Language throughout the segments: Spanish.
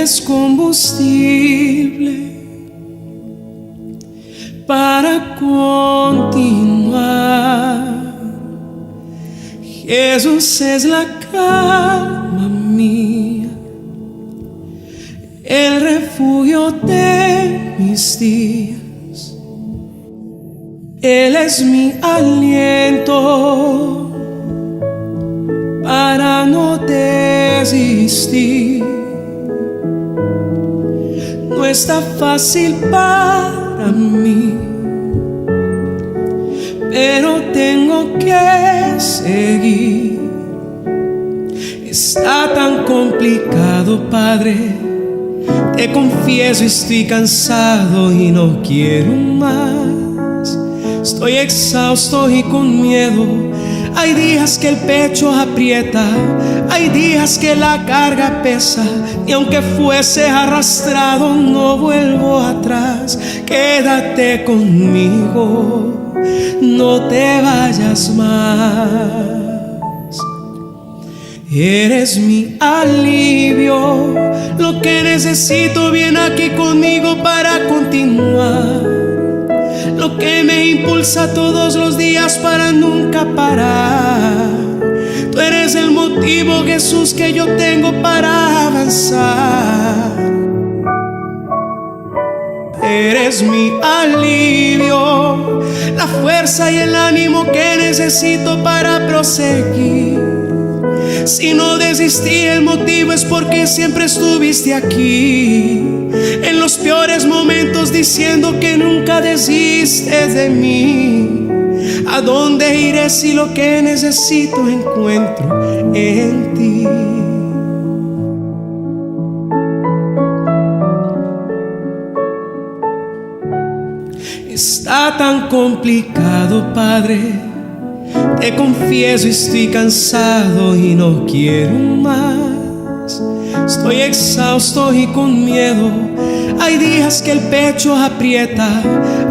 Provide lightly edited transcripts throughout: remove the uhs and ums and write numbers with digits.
es combustible para continuar. Jesús es la calma mía, el refugio de mis días. Él es mi aliento para no desistir. No está fácil para mí, pero tengo que seguir. Está tan complicado, Padre. Te confieso, estoy cansado y no quiero más. Estoy exhausto y con miedo. Hay días que el pecho aprieta, hay días que la carga pesa, y aunque fuese arrastrado no vuelvo atrás. Quédate conmigo, no te vayas más. Eres mi alivio, lo que necesito viene aquí conmigo para continuar. Lo que me impulsa todos los días para nunca parar. Tú eres el motivo, Jesús, que yo tengo para avanzar. Eres mi alivio, la fuerza y el ánimo que necesito para proseguir. Si no desistí, el motivo es porque siempre estuviste aquí. En los peores momentos diciendo que nunca desistes de mí. ¿A dónde iré si lo que necesito encuentro en ti? Está tan complicado, Padre. Te confieso, estoy cansado y no quiero más. Estoy exhausto y con miedo. Hay días que el pecho aprieta,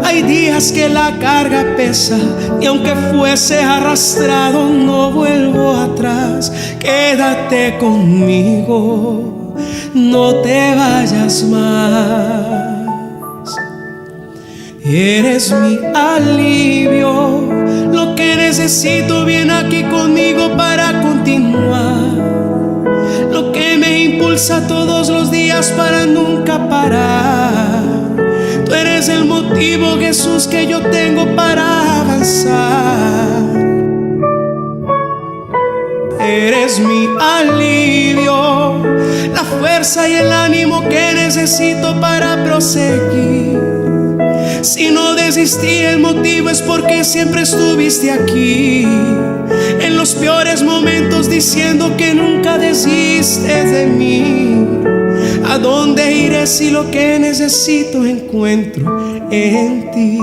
hay días que la carga pesa, y aunque fuese arrastrado no vuelvo atrás. Quédate conmigo, no te vayas más. Eres mi alivio, lo que necesito viene aquí conmigo para continuar. Lo que me impulsa todos los días para nunca parar. Tú eres el motivo, Jesús, que yo tengo para avanzar. Eres mi alivio, la fuerza y el ánimo que necesito para proseguir. Si no desistí, el motivo es porque siempre estuviste aquí. En los peores momentos diciendo que nunca desistes de mí. ¿A dónde iré si lo que necesito encuentro en ti?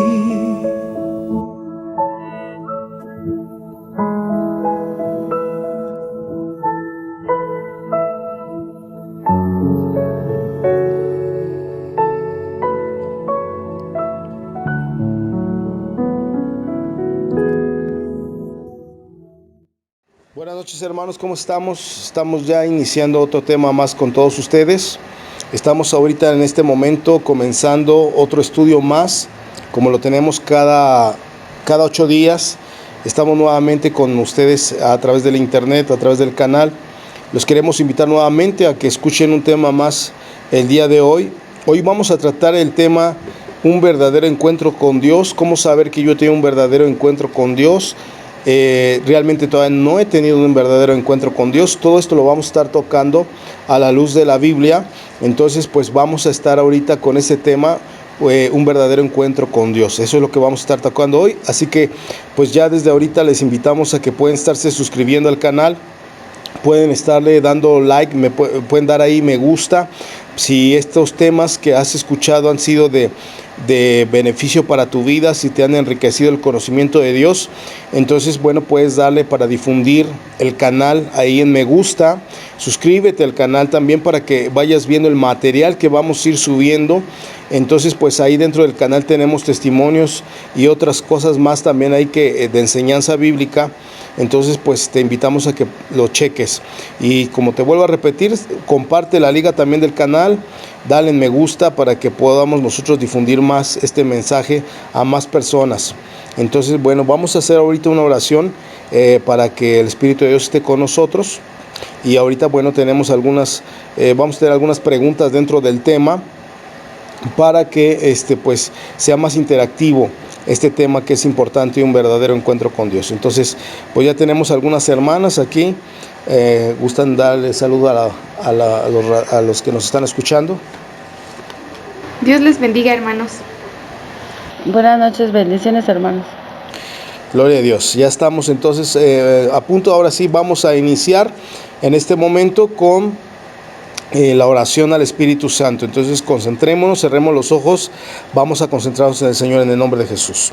Buenas noches, hermanos, ¿cómo estamos? Estamos ya iniciando otro tema más con todos ustedes. Estamos ahorita en este momento comenzando otro estudio más, como lo tenemos cada 8 días. Estamos nuevamente con ustedes a través del internet, a través del canal. Los queremos invitar nuevamente a que escuchen un tema más el día de hoy. Hoy vamos a tratar el tema un verdadero encuentro con Dios. ¿Cómo saber que yo tengo un verdadero encuentro con Dios? Realmente todavía no he tenido un verdadero encuentro con Dios. Todo esto lo vamos a estar tocando a la luz de la Biblia. Entonces pues vamos a estar ahorita con ese tema, un verdadero encuentro con Dios. Eso es lo que vamos a estar tocando hoy. Así que pues ya desde ahorita les invitamos a que pueden estarse suscribiendo al canal. Pueden estarle dando like, pueden dar ahí me gusta. Si estos temas que has escuchado han sido de de beneficio para tu vida, si te han enriquecido el conocimiento de Dios, entonces bueno, puedes darle para difundir el canal ahí en me gusta, suscríbete al canal también para que vayas viendo el material que vamos a ir subiendo. Entonces pues ahí dentro del canal tenemos testimonios y otras cosas más también ahí que de enseñanza bíblica. Entonces pues te invitamos a que lo cheques, y como te vuelvo a repetir, comparte la liga también del canal, dale en me gusta para que podamos nosotros difundir más este mensaje a más personas. Entonces bueno, vamos a hacer ahorita una oración para que el Espíritu de Dios esté con nosotros, y ahorita bueno, tenemos vamos a tener algunas preguntas dentro del tema para que pues sea más interactivo este tema que es importante, y un verdadero encuentro con Dios. Entonces pues ya tenemos algunas hermanas aquí. ¿Gustan darle saludo a los que nos están escuchando? Dios les bendiga, hermanos. Buenas noches, bendiciones, hermanos. Gloria a Dios. Ya estamos entonces a punto. Ahora sí vamos a iniciar en este momento con la oración al Espíritu Santo. Entonces concentrémonos, cerremos los ojos, vamos a concentrarnos en el Señor en el nombre de Jesús.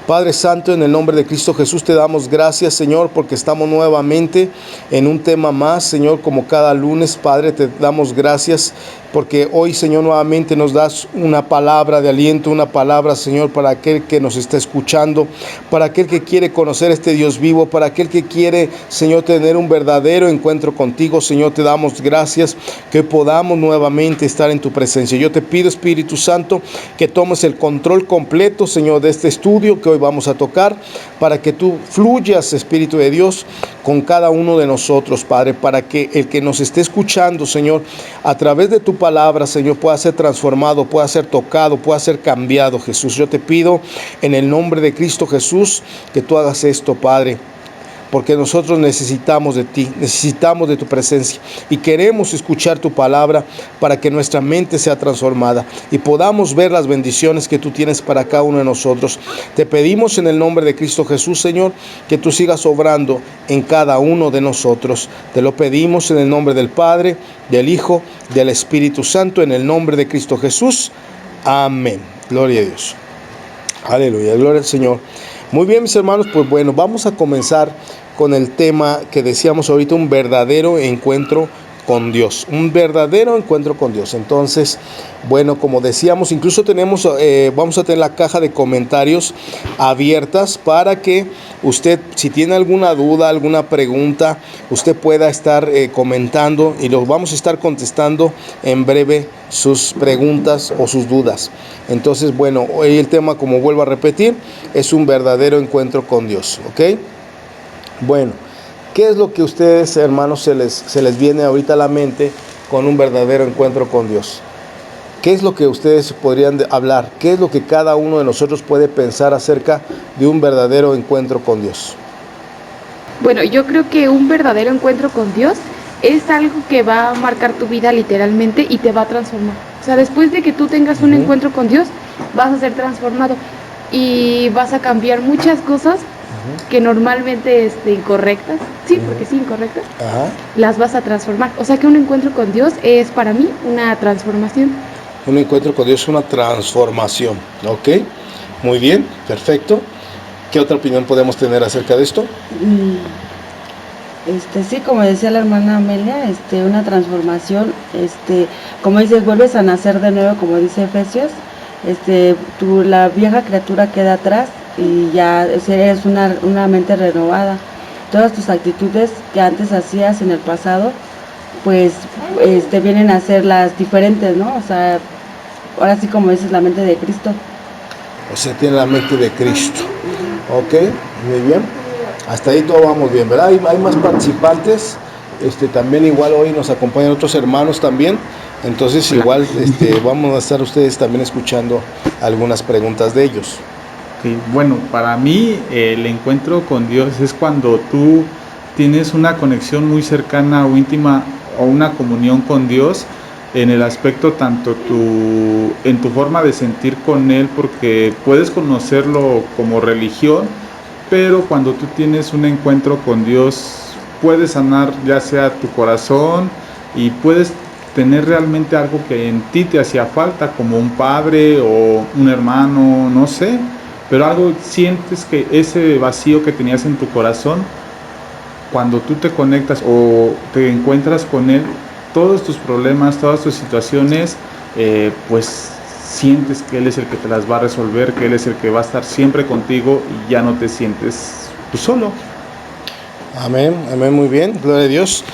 Padre Santo, en el nombre de Cristo Jesús te damos gracias, Señor, porque estamos nuevamente en un tema más, Señor, como cada lunes. Padre, te damos gracias porque hoy, Señor, nuevamente nos das una palabra de aliento, una palabra, Señor, para aquel que nos está escuchando, para aquel que quiere conocer este Dios vivo, para aquel que quiere, Señor, tener un verdadero encuentro contigo. Señor, te damos gracias que podamos nuevamente estar en tu presencia. Yo te pido, Espíritu Santo, que tomes el control completo, Señor, de este estudio que hoy vamos a tocar, para que tú fluyas, Espíritu de Dios, con cada uno de nosotros, Padre, para que el que nos esté escuchando, Señor, a través de tu palabra, Señor, pueda ser transformado, pueda ser tocado, pueda ser cambiado, Jesús. Yo te pido en el nombre de Cristo Jesús que tú hagas esto, Padre, porque nosotros necesitamos de ti, necesitamos de tu presencia, y queremos escuchar tu palabra para que nuestra mente sea transformada y podamos ver las bendiciones que tú tienes para cada uno de nosotros. Te pedimos en el nombre de Cristo Jesús, Señor, que tú sigas obrando en cada uno de nosotros. Te lo pedimos en el nombre del Padre, del Hijo, del Espíritu Santo, en el nombre de Cristo Jesús. Amén. Gloria a Dios. Aleluya, gloria al Señor. Muy bien, mis hermanos, pues bueno, vamos a comenzar con el tema que decíamos ahorita, un verdadero encuentro con Dios, un verdadero encuentro con Dios. Entonces, bueno, como decíamos, incluso vamos a tener la caja de comentarios abiertas para que usted, si tiene alguna duda, alguna pregunta, usted pueda estar comentando, y los vamos a estar contestando en breve sus preguntas o sus dudas. Entonces, bueno, hoy el tema, como vuelvo a repetir, es un verdadero encuentro con Dios, ¿ok? Bueno, ¿qué es lo que ustedes, hermanos, se les viene ahorita a la mente con un verdadero encuentro con Dios? ¿Qué es lo que ustedes podrían hablar? ¿Qué es lo que cada uno de nosotros puede pensar acerca de un verdadero encuentro con Dios? Bueno, yo creo que un verdadero encuentro con Dios es algo que va a marcar tu vida literalmente y te va a transformar. O sea, después de que tú tengas un encuentro con Dios, vas a ser transformado y vas a cambiar muchas cosas que normalmente incorrectas, sí, porque sí, incorrectas, las vas a transformar. O sea que un encuentro con Dios es para mí una transformación. Un encuentro con Dios es una transformación, ¿ok? Muy bien, perfecto. ¿Qué otra opinión podemos tener acerca de esto? Sí, como decía la hermana Amelia, una transformación, como dices, vuelves a nacer de nuevo, como dice Efesios, la vieja criatura queda atrás y ya eres una mente renovada. Todas tus actitudes que antes hacías en el pasado, pues vienen a ser las diferentes, ¿no? O sea, ahora sí, como dices, la mente de Cristo. O sea, tiene la mente de Cristo. Ok, muy bien. Hasta ahí todo vamos bien, ¿verdad? Hay más participantes. También igual hoy nos acompañan otros hermanos también. Entonces igual vamos a estar ustedes también escuchando algunas preguntas de ellos. Okay. Bueno, para mí el encuentro con Dios es cuando tú tienes una conexión muy cercana o íntima o una comunión con Dios en el aspecto tanto en tu forma de sentir con Él, porque puedes conocerlo como religión, pero cuando tú tienes un encuentro con Dios puedes sanar ya sea tu corazón y puedes tener realmente algo que en ti te hacía falta, como un padre o un hermano, no sé, pero algo sientes que ese vacío que tenías en tu corazón, cuando tú te conectas o te encuentras con Él, todos tus problemas, todas tus situaciones, pues sientes que Él es el que te las va a resolver, que Él es el que va a estar siempre contigo y ya no te sientes pues, solo. Amén, amén, muy bien, gloria a Dios.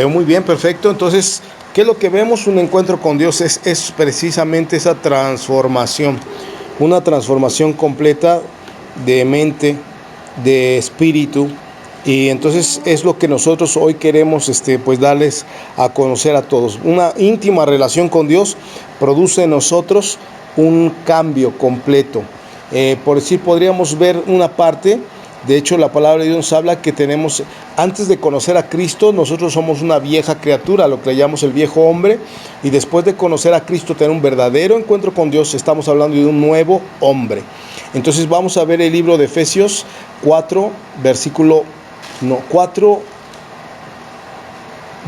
Muy bien, perfecto. Entonces, ¿qué es lo que vemos? Un encuentro con Dios es precisamente esa transformación, una transformación completa de mente, de espíritu. Y entonces es lo que nosotros hoy queremos pues darles a conocer a todos. Una íntima relación con Dios produce en nosotros un cambio completo. Por decir, podríamos ver una parte. De hecho, la palabra de Dios nos habla que tenemos, antes de conocer a Cristo, nosotros somos una vieja criatura, lo que le llamamos el viejo hombre, y después de conocer a Cristo, tener un verdadero encuentro con Dios, estamos hablando de un nuevo hombre. Entonces vamos a ver el libro de Efesios 4,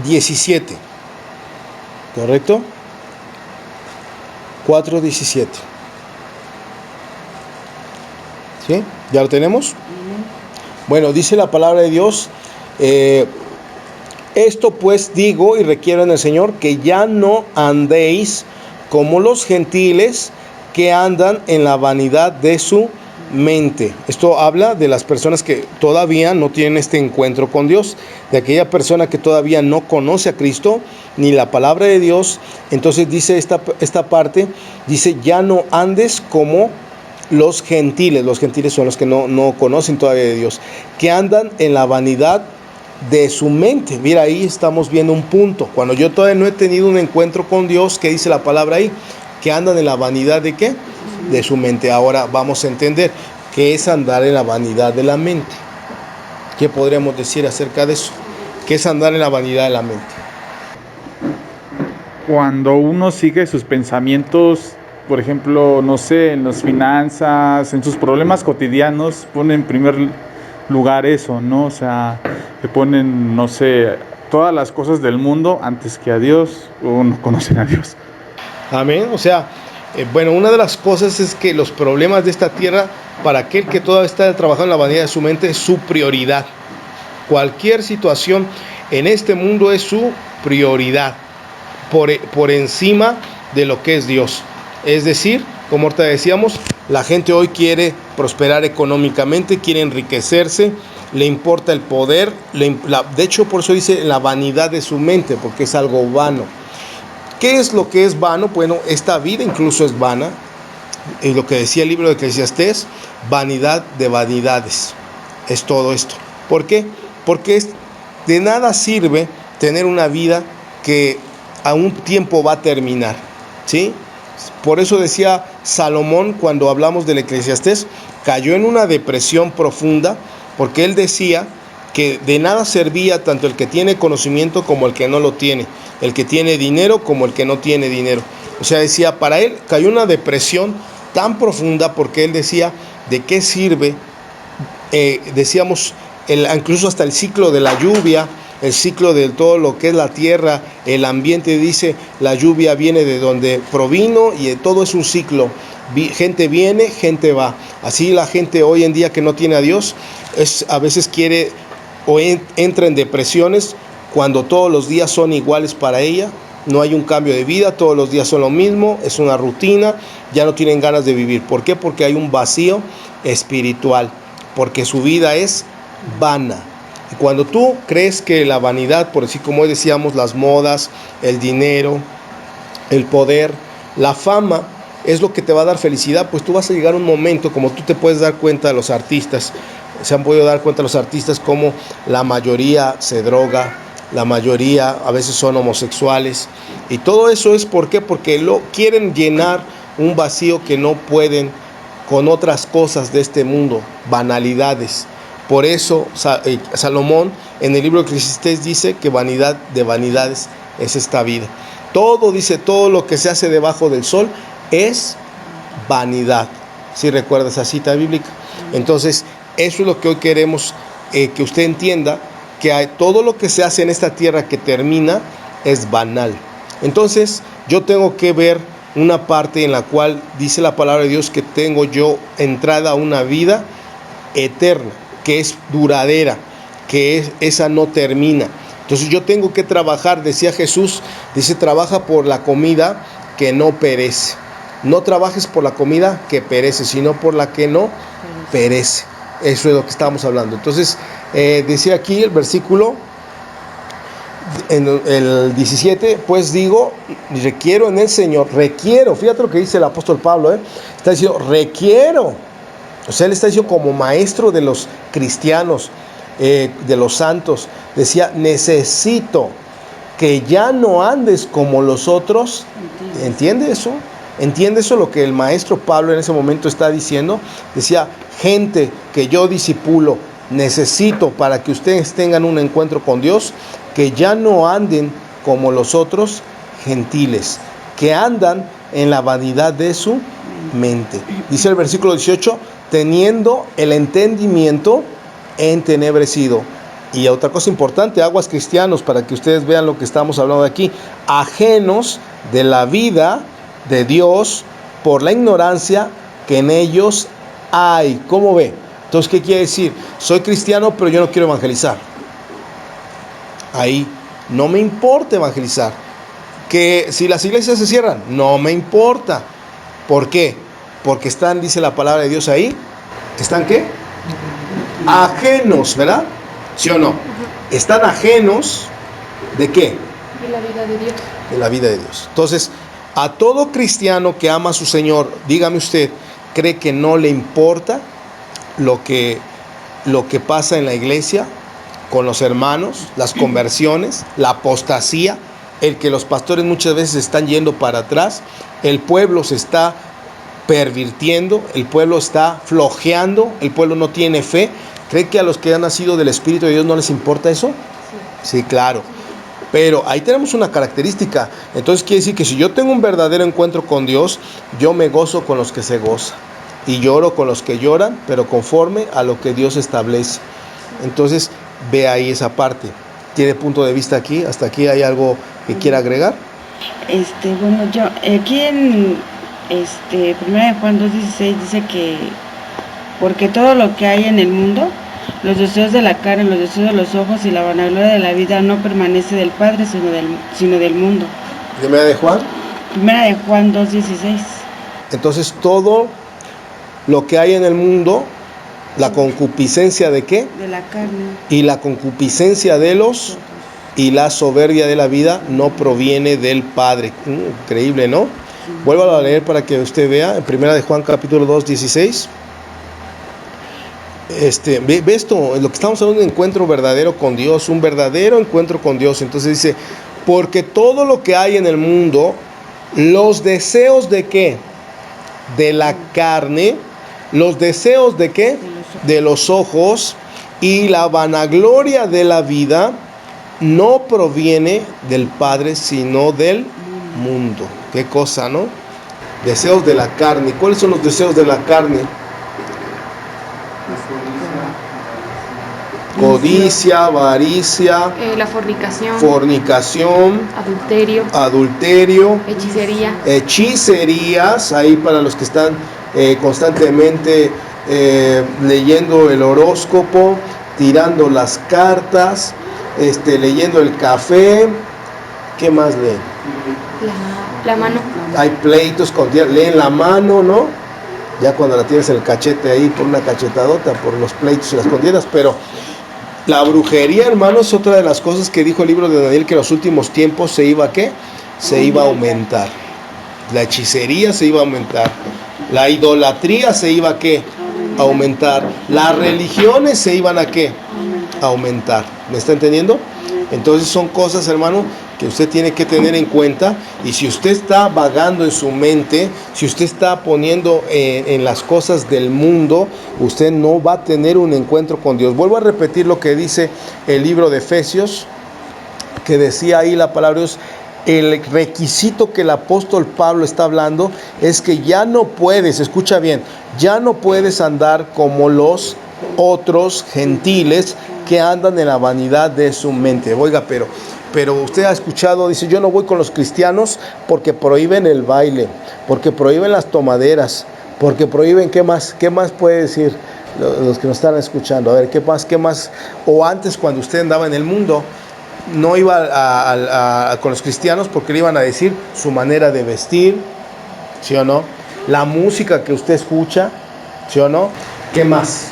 17. ¿Correcto? 4:17. ¿Sí? ¿Ya lo tenemos? Bueno, dice la palabra de Dios, esto pues digo y requiero en el Señor, que ya no andéis como los gentiles que andan en la vanidad de su mente. Esto habla de las personas que todavía no tienen este encuentro con Dios, de aquella persona que todavía no conoce a Cristo, ni la palabra de Dios. Entonces dice esta parte, dice, ya no andes como los gentiles son los que no conocen todavía de Dios, que andan en la vanidad de su mente. Mira, ahí estamos viendo un punto. Cuando yo todavía no he tenido un encuentro con Dios, ¿qué dice la palabra ahí? Que andan en la vanidad de ¿qué? De su mente. Ahora vamos a entender qué es andar en la vanidad de la mente. ¿Qué podríamos decir acerca de eso? ¿Qué es andar en la vanidad de la mente? Cuando uno sigue sus pensamientos, por ejemplo, no sé, en las finanzas, en sus problemas cotidianos, pone en primer lugar eso, ¿no? O sea, le ponen, no sé, todas las cosas del mundo antes que a Dios, o no conocen a Dios. Amén. O sea, bueno, una de las cosas es que los problemas de esta tierra, para aquel que todavía está trabajando en la vanidad de su mente, es su prioridad. Cualquier situación en este mundo es su prioridad, por encima de lo que es Dios. Es decir, como ahorita decíamos, la gente hoy quiere prosperar económicamente, quiere enriquecerse, le importa el poder, de hecho por eso dice la vanidad de su mente, porque es algo vano. ¿Qué es lo que es vano? Bueno, esta vida incluso es vana, es lo que decía el libro de Eclesiastés, vanidad de vanidades, es todo esto. ¿Por qué? Porque de nada sirve tener una vida que a un tiempo va a terminar, ¿sí? Por eso decía Salomón, cuando hablamos del Eclesiastés, cayó en una depresión profunda, porque él decía que de nada servía tanto el que tiene conocimiento como el que no lo tiene, el que tiene dinero como el que no tiene dinero. O sea, decía, para él cayó una depresión tan profunda, porque él decía, ¿de qué sirve? Decíamos, incluso hasta el ciclo de la lluvia, el ciclo de todo lo que es la tierra, el ambiente, dice, la lluvia viene de donde provino y todo es un ciclo. Gente viene, gente va. Así la gente hoy en día que no tiene a Dios, a veces quiere o entra en depresiones cuando todos los días son iguales para ella. No hay un cambio de vida, todos los días son lo mismo, es una rutina, ya no tienen ganas de vivir. ¿Por qué? Porque hay un vacío espiritual, porque su vida es vana. Y cuando tú crees que la vanidad, por decir como decíamos, las modas, el dinero, el poder, la fama, es lo que te va a dar felicidad, pues tú vas a llegar a un momento, como tú te puedes dar cuenta de los artistas, se han podido dar cuenta los artistas como la mayoría se droga, la mayoría a veces son homosexuales, y todo eso es ¿por qué? Porque quieren llenar un vacío que no pueden con otras cosas de este mundo, banalidades. Por eso Salomón en el libro de Eclesiastés dice que vanidad de vanidades es esta vida. Todo, dice, todo lo que se hace debajo del sol es vanidad. Si recuerdas esa cita bíblica. Entonces, eso es lo que hoy queremos que usted entienda, que todo lo que se hace en esta tierra que termina es banal. Entonces yo tengo que ver una parte en la cual dice la palabra de Dios que tengo yo entrada a una vida eterna, que es duradera, esa no termina. Entonces yo tengo que trabajar, decía Jesús, dice, trabaja por la comida que no perece. No trabajes por la comida que perece, sino por la que no perece. Eso es lo que estamos hablando. Entonces, decía aquí el versículo, en el 17, pues digo, requiero en el Señor, fíjate lo que dice el apóstol Pablo, está diciendo, requiero. O sea, él está diciendo como maestro de los cristianos, de los santos, decía, necesito que ya no andes como los otros. ¿Entiende eso? ¿Entiende eso lo que el maestro Pablo en ese momento está diciendo? Decía, gente que yo discipulo, necesito para que ustedes tengan un encuentro con Dios, que ya no anden como los otros gentiles, que andan en la vanidad de su mente. Dice el versículo 18, teniendo el entendimiento entenebrecido. Y otra cosa importante, aguas cristianos, para que ustedes vean lo que estamos hablando de aquí, ajenos de la vida de Dios por la ignorancia que en ellos hay. ¿Cómo ve? Entonces, ¿qué quiere decir? Soy cristiano, pero yo no quiero evangelizar. Ahí no me importa evangelizar. Que si las iglesias se cierran, no me importa. ¿Por qué? Porque están, dice la palabra de Dios ahí, ¿están qué? Ajenos, ¿verdad? ¿Sí o no? Están ajenos ¿de qué? De la vida de Dios. De la vida de Dios. Entonces, a todo cristiano que ama a su Señor, dígame usted, ¿cree que no le importa lo que pasa en la iglesia, con los hermanos, las conversiones, la apostasía, el que los pastores muchas veces están yendo para atrás, el pueblo se está pervirtiendo, el pueblo está flojeando, el pueblo no tiene fe? ¿Cree que a los que han nacido del Espíritu de Dios no les importa eso? Sí, claro. Pero ahí tenemos una característica. Entonces quiere decir que si yo tengo un verdadero encuentro con Dios, yo me gozo con los que se gozan y lloro con los que lloran, pero conforme a lo que Dios establece. Entonces ve ahí esa parte. ¿Tiene punto de vista aquí? ¿Hasta aquí hay algo que quiera agregar? Bueno, yo aquí en 1 Juan 2:16 dice que porque todo lo que hay en el mundo, los deseos de la carne, los deseos de los ojos y la vanagloria de la vida no permanece del Padre, sino del mundo. ¿Primera de Juan? 1 Juan 2:16. Entonces todo lo que hay en el mundo, la concupiscencia ¿de qué? De la carne. Y la concupiscencia de los y la soberbia de la vida no proviene del Padre. Increíble, ¿no? Vuélvalo a leer para que usted vea en 1 de Juan capítulo 2:16. Ve esto, lo que estamos hablando de un encuentro verdadero con Dios, un verdadero encuentro con Dios. Entonces dice, porque todo lo que hay en el mundo, los deseos ¿de qué? De la carne, los deseos ¿de qué? De los ojos y la vanagloria de la vida no proviene del Padre, sino del mundo. Qué cosa, ¿no? Deseos de la carne. ¿Cuáles son los deseos de la carne? Codicia, avaricia, La fornicación, adulterio, hechicerías, ahí para los que están constantemente leyendo el horóscopo, tirando las cartas, leyendo el café. ¿Qué más leen? la mano. Hay pleitos, leen la mano, ¿no? Ya cuando la tienes en el cachete ahí por una cachetadota, por los pleitos y las contiendas. Pero la brujería, hermano, es otra de las cosas que dijo el libro de Daniel, que en los últimos tiempos se iba ¿a qué? Se iba a aumentar. La hechicería se iba a aumentar. La idolatría se iba ¿a qué? A aumentar. Las religiones se iban ¿a qué? A aumentar. ¿Me está entendiendo? Entonces son cosas, hermano, que usted tiene que tener en cuenta. Y si usted está vagando en su mente, si usted está poniendo en las cosas del mundo, usted no va a tener un encuentro con Dios. Vuelvo a repetir lo que dice el libro de Efesios, que decía ahí la palabra de Dios. El requisito que el apóstol Pablo está hablando es que ya no puedes, escucha bien, ya no puedes andar como los otros gentiles que andan en la vanidad de su mente. Oiga, pero pero usted ha escuchado, dice, yo no voy con los cristianos porque prohíben el baile, porque prohíben las tomaderas, porque prohíben, ¿qué más puede decir los que nos están escuchando? A ver, ¿qué más? O antes, cuando usted andaba en el mundo, no iba con los cristianos porque le iban a decir su manera de vestir, ¿sí o no? La música que usted escucha, ¿sí o no? ¿Qué más?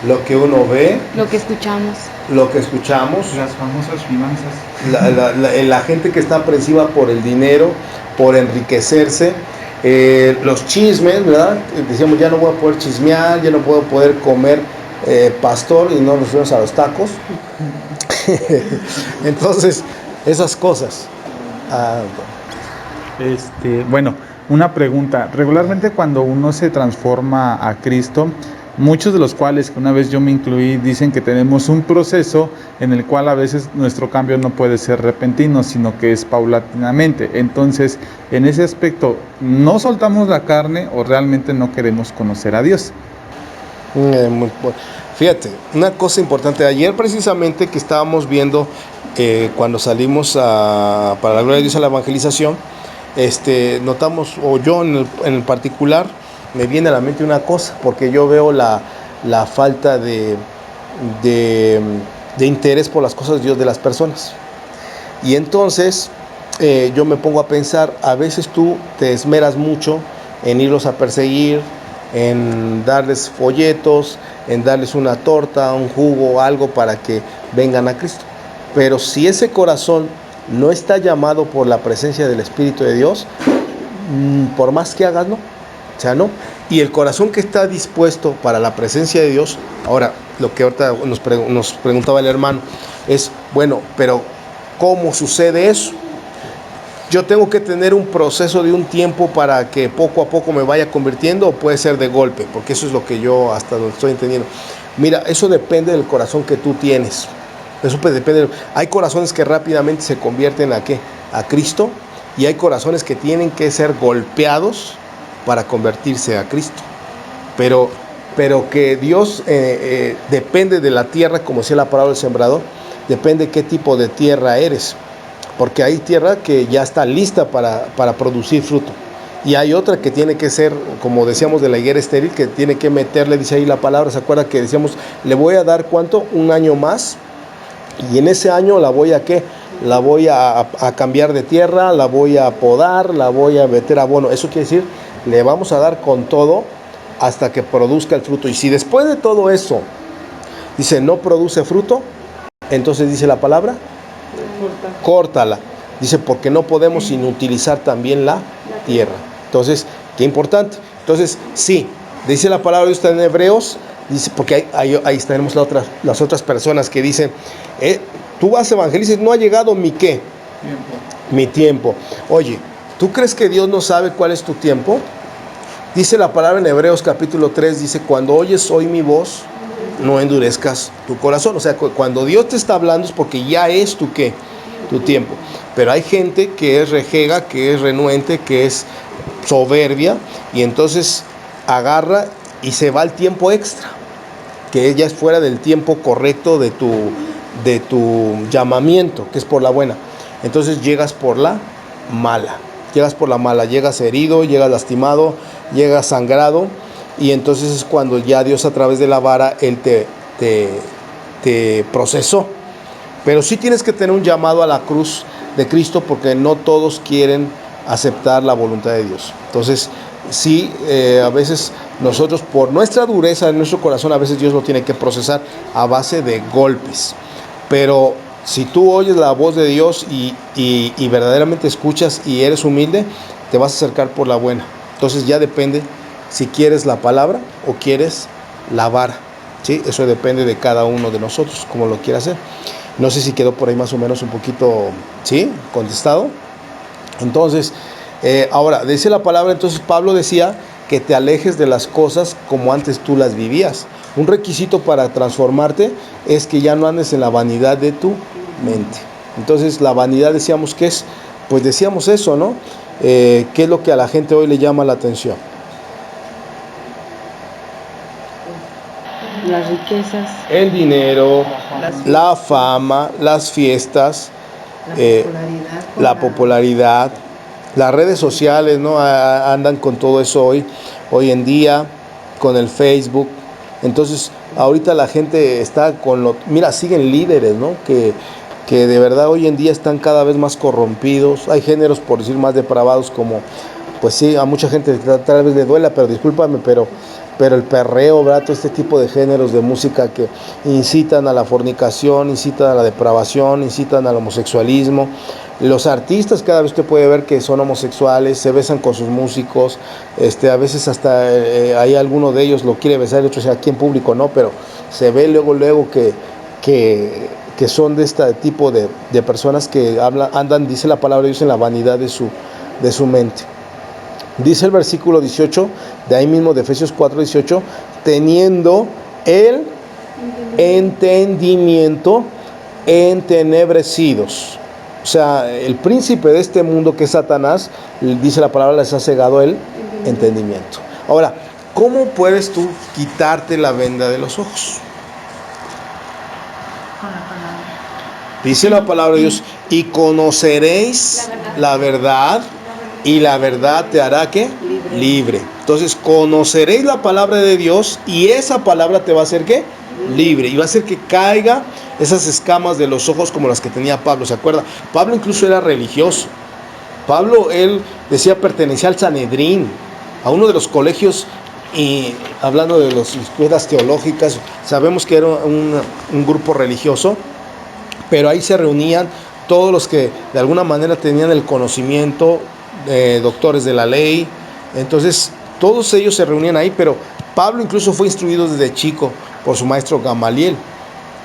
Lo que uno ve, Lo que escuchamos. lo que escuchamos, Las famosas finanzas. la gente que está apresiva por el dinero, por enriquecerse, los chismes, ¿verdad? Decíamos, ya no voy a poder chismear, ya no puedo poder comer pastor, y no nos fuimos a los tacos. Entonces, esas cosas. Bueno, una pregunta. Regularmente cuando uno se transforma a Cristo, muchos de los cuales, que una vez yo me incluí, dicen que tenemos un proceso en el cual a veces nuestro cambio no puede ser repentino, sino que es paulatinamente. Entonces, en ese aspecto, ¿no soltamos la carne o realmente no queremos conocer a Dios? Fíjate, una cosa importante. Ayer precisamente que estábamos viendo, cuando salimos para la gloria de Dios a la evangelización, notamos, o yo en el particular, me viene a la mente una cosa, porque yo veo la falta de interés por las cosas de Dios de las personas. Y entonces yo me pongo a pensar, a veces tú te esmeras mucho en irlos a perseguir, en darles folletos, en darles una torta, un jugo, algo para que vengan a Cristo. Pero si ese corazón no está llamado por la presencia del Espíritu de Dios, por más que hagas, no. O sea, no. Y el corazón que está dispuesto para la presencia de Dios, ahora, lo que ahorita nos preguntaba el hermano, es, bueno, pero ¿cómo sucede eso? Yo tengo que tener un proceso de un tiempo para que poco a poco me vaya convirtiendo, o puede ser de golpe, porque eso es lo que yo hasta lo estoy entendiendo. Mira, eso depende del corazón que tú tienes. Eso pues depende. Hay corazones que rápidamente se convierten ¿a qué? A Cristo, y hay corazones que tienen que ser golpeados para convertirse a Cristo. Pero que Dios depende de la tierra, como decía la palabra del sembrador, depende qué tipo de tierra eres. Porque hay tierra que ya está lista para producir fruto. Y hay otra que tiene que ser, como decíamos de la higuera estéril, que tiene que meterle, dice ahí la palabra, ¿se acuerda que decíamos, le voy a dar cuánto? Un año más. Y en ese año la voy a ¿qué? La voy a cambiar de tierra, la voy a podar, la voy a meter abono. Eso quiere decir, le vamos a dar con todo hasta que produzca el fruto. Y si después de todo eso, dice, no produce fruto, entonces dice la palabra, córtala. Dice, porque no podemos inutilizar también la tierra. Entonces, qué importante. Entonces, sí, dice la palabra de Dios en Hebreos, dice, porque ahí tenemos las otras personas que dicen, tú vas a evangelizar, no ha llegado mi ¿qué? Mi tiempo. Oye, ¿tú crees que Dios no sabe cuál es tu tiempo? Dice la palabra en Hebreos capítulo 3, dice, cuando oyes hoy mi voz, no endurezcas tu corazón. O sea, cuando Dios te está hablando es porque ya es tu ¿qué? Tu tiempo. Pero hay gente que es rejega, que es renuente, que es soberbia, y entonces agarra y se va al tiempo extra, que ya es fuera del tiempo correcto de tu llamamiento, que es por la buena. Entonces llegas por la mala, llegas herido, llegas lastimado, llegas sangrado, y entonces es cuando ya Dios a través de la vara, Él te procesó. Pero sí tienes que tener un llamado a la cruz de Cristo, porque no todos quieren aceptar la voluntad de Dios. Entonces, sí, a veces nosotros, por nuestra dureza en nuestro corazón, a veces Dios lo tiene que procesar a base de golpes. Pero si tú oyes la voz de Dios y verdaderamente escuchas y eres humilde, te vas a acercar por la buena. Entonces ya depende si quieres la palabra o quieres la vara, ¿sí? Eso depende de cada uno de nosotros, como lo quiera hacer. No sé si quedó por ahí más o menos un poquito, ¿sí? Contestado. Entonces, ahora, dice la palabra, entonces Pablo decía que te alejes de las cosas como antes tú las vivías. Un requisito para transformarte es que ya no andes en la vanidad de tu mente. Entonces, la vanidad decíamos que es, pues decíamos eso, ¿no? ¿Qué es lo que a la gente hoy le llama la atención? Las riquezas, el dinero, la fama, las fiestas, la popularidad, las redes sociales, ¿no? Andan con todo eso hoy en día, con el Facebook. Entonces, ahorita la gente está mira, siguen líderes, ¿no? Que de verdad hoy en día están cada vez más corrompidos. Hay géneros, por decir, más depravados como, pues sí, a mucha gente tal vez le duela, pero discúlpame, pero el perreo, ¿verdad? Todo este tipo de géneros de música que incitan a la fornicación, incitan a la depravación, incitan al homosexualismo. Los artistas cada vez usted puede ver que son homosexuales, se besan con sus músicos, a veces hasta hay alguno de ellos lo quiere besar, el otro sea aquí en público no, pero se ve luego que son de este tipo de personas que andan, dice la palabra de Dios, en la vanidad de su mente. Dice el versículo 18, de ahí mismo de Efesios 4:18, teniendo el entendimiento entenebrecidos. O sea, el príncipe de este mundo, que es Satanás, dice la palabra, les ha cegado el entendimiento. Ahora, ¿cómo puedes tú quitarte la venda de los ojos? Dice la palabra de Dios, y conoceréis la verdad, y la verdad te hará ¿qué? Libre. Entonces, conoceréis la palabra de Dios, y esa palabra te va a hacer ¿qué? Libre. Y va a hacer que caiga esas escamas de los ojos como las que tenía Pablo. ¿Se acuerda? Pablo incluso era religioso. Pablo, él decía, pertenecía al Sanedrín, a uno de los colegios, y hablando de las escuelas teológicas, sabemos que era un grupo religioso, pero ahí se reunían todos los que de alguna manera tenían el conocimiento, doctores de la ley. Entonces todos ellos se reunían ahí, pero Pablo incluso fue instruido desde chico por su maestro Gamaliel,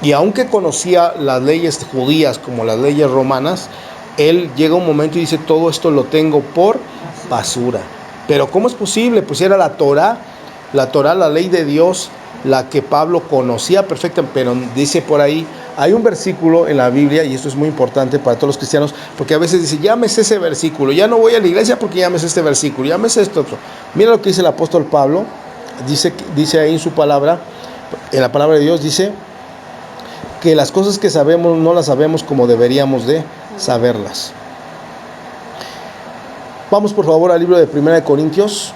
y aunque conocía las leyes judías como las leyes romanas, él llega un momento y dice, todo esto lo tengo por basura. Pero ¿cómo es posible? Pues era la Torá, la ley de Dios, la que Pablo conocía perfectamente. Pero dice por ahí, hay un versículo en la Biblia, y esto es muy importante para todos los cristianos, porque a veces dice, ya me sé ese versículo, ya no voy a la iglesia porque ya me sé este versículo, ya me sé esto otro. Mira lo que dice el apóstol Pablo, dice ahí en su palabra, en la palabra de Dios, dice que las cosas que sabemos no las sabemos como deberíamos de saberlas. Vamos por favor al libro de 1 Corintios,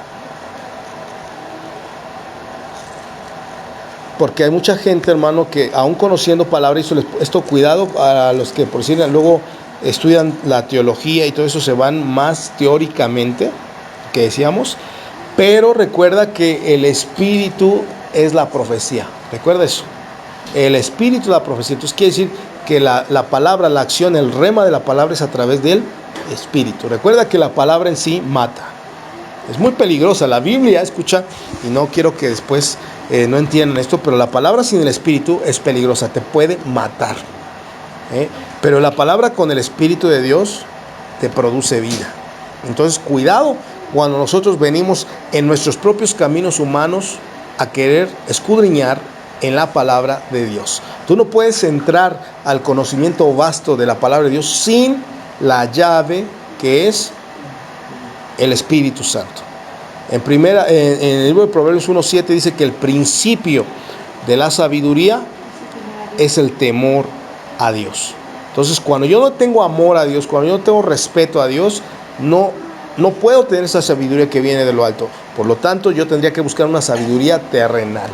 porque hay mucha gente, hermano, que aún conociendo palabra, esto cuidado a los que por decir luego estudian la teología y todo eso, se van más teóricamente, que decíamos, pero recuerda que el espíritu es la profecía, recuerda eso, el espíritu es la profecía. Entonces quiere decir que la palabra, la acción, el rema de la palabra es a través del espíritu. Recuerda que la palabra en sí mata, es muy peligrosa. La Biblia, escucha, y no quiero que después no entiendan esto, pero la palabra sin el espíritu es peligrosa, te puede matar, pero la palabra con el espíritu de Dios te produce vida. Entonces cuidado cuando nosotros venimos en nuestros propios caminos humanos a querer escudriñar en la palabra de Dios. Tú no puedes entrar al conocimiento vasto de la palabra de Dios sin la llave que es el Espíritu Santo. En el libro de Proverbios 1:7 dice que el principio de la sabiduría es el temor a Dios. Entonces, cuando yo no tengo amor a Dios, cuando yo no tengo respeto a Dios, no puedo tener esa sabiduría que viene de lo alto. Por lo tanto, yo tendría que buscar una sabiduría terrenal.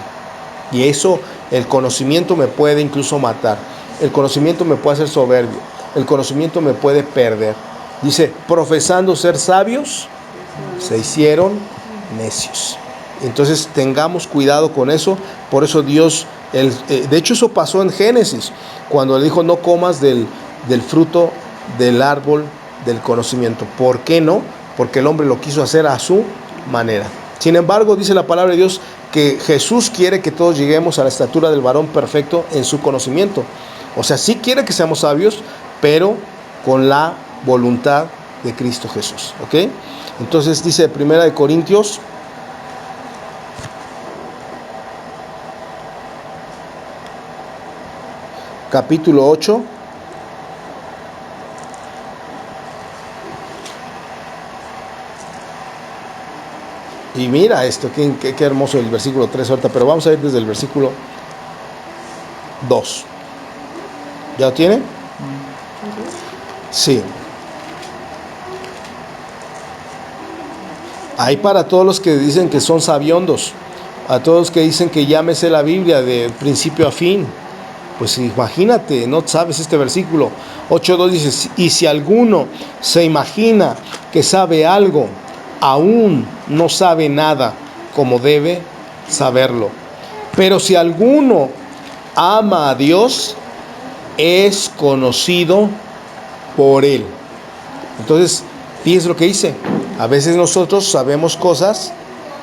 Y eso, el conocimiento me puede incluso matar. El conocimiento me puede hacer soberbio. El conocimiento me puede perder. Dice, profesando ser sabios, se hicieron necios. Entonces tengamos cuidado con eso. Por eso Dios, de hecho eso pasó en Génesis, cuando le dijo, no comas del fruto del árbol del conocimiento. ¿Por qué no? Porque el hombre lo quiso hacer a su manera. Sin embargo, dice la palabra de Dios que Jesús quiere que todos lleguemos a la estatura del varón perfecto en su conocimiento. O sea, sí quiere que seamos sabios, pero con la voluntad de Cristo Jesús. ¿Ok? Entonces dice 1 Corintios capítulo 8. Y mira esto, qué hermoso el versículo 3 ahorita, pero vamos a ir desde el versículo 2. ¿Ya lo tiene? Sí. Hay para todos los que dicen que son sabiondos, a todos los que dicen que ya me sé la Biblia de principio a fin. Pues imagínate, no sabes este versículo. 8.2 dice, y si alguno se imagina que sabe algo, aún no sabe nada como debe saberlo. Pero si alguno ama a Dios, es conocido por Él. Entonces, fíjense lo que dice. A veces nosotros sabemos cosas,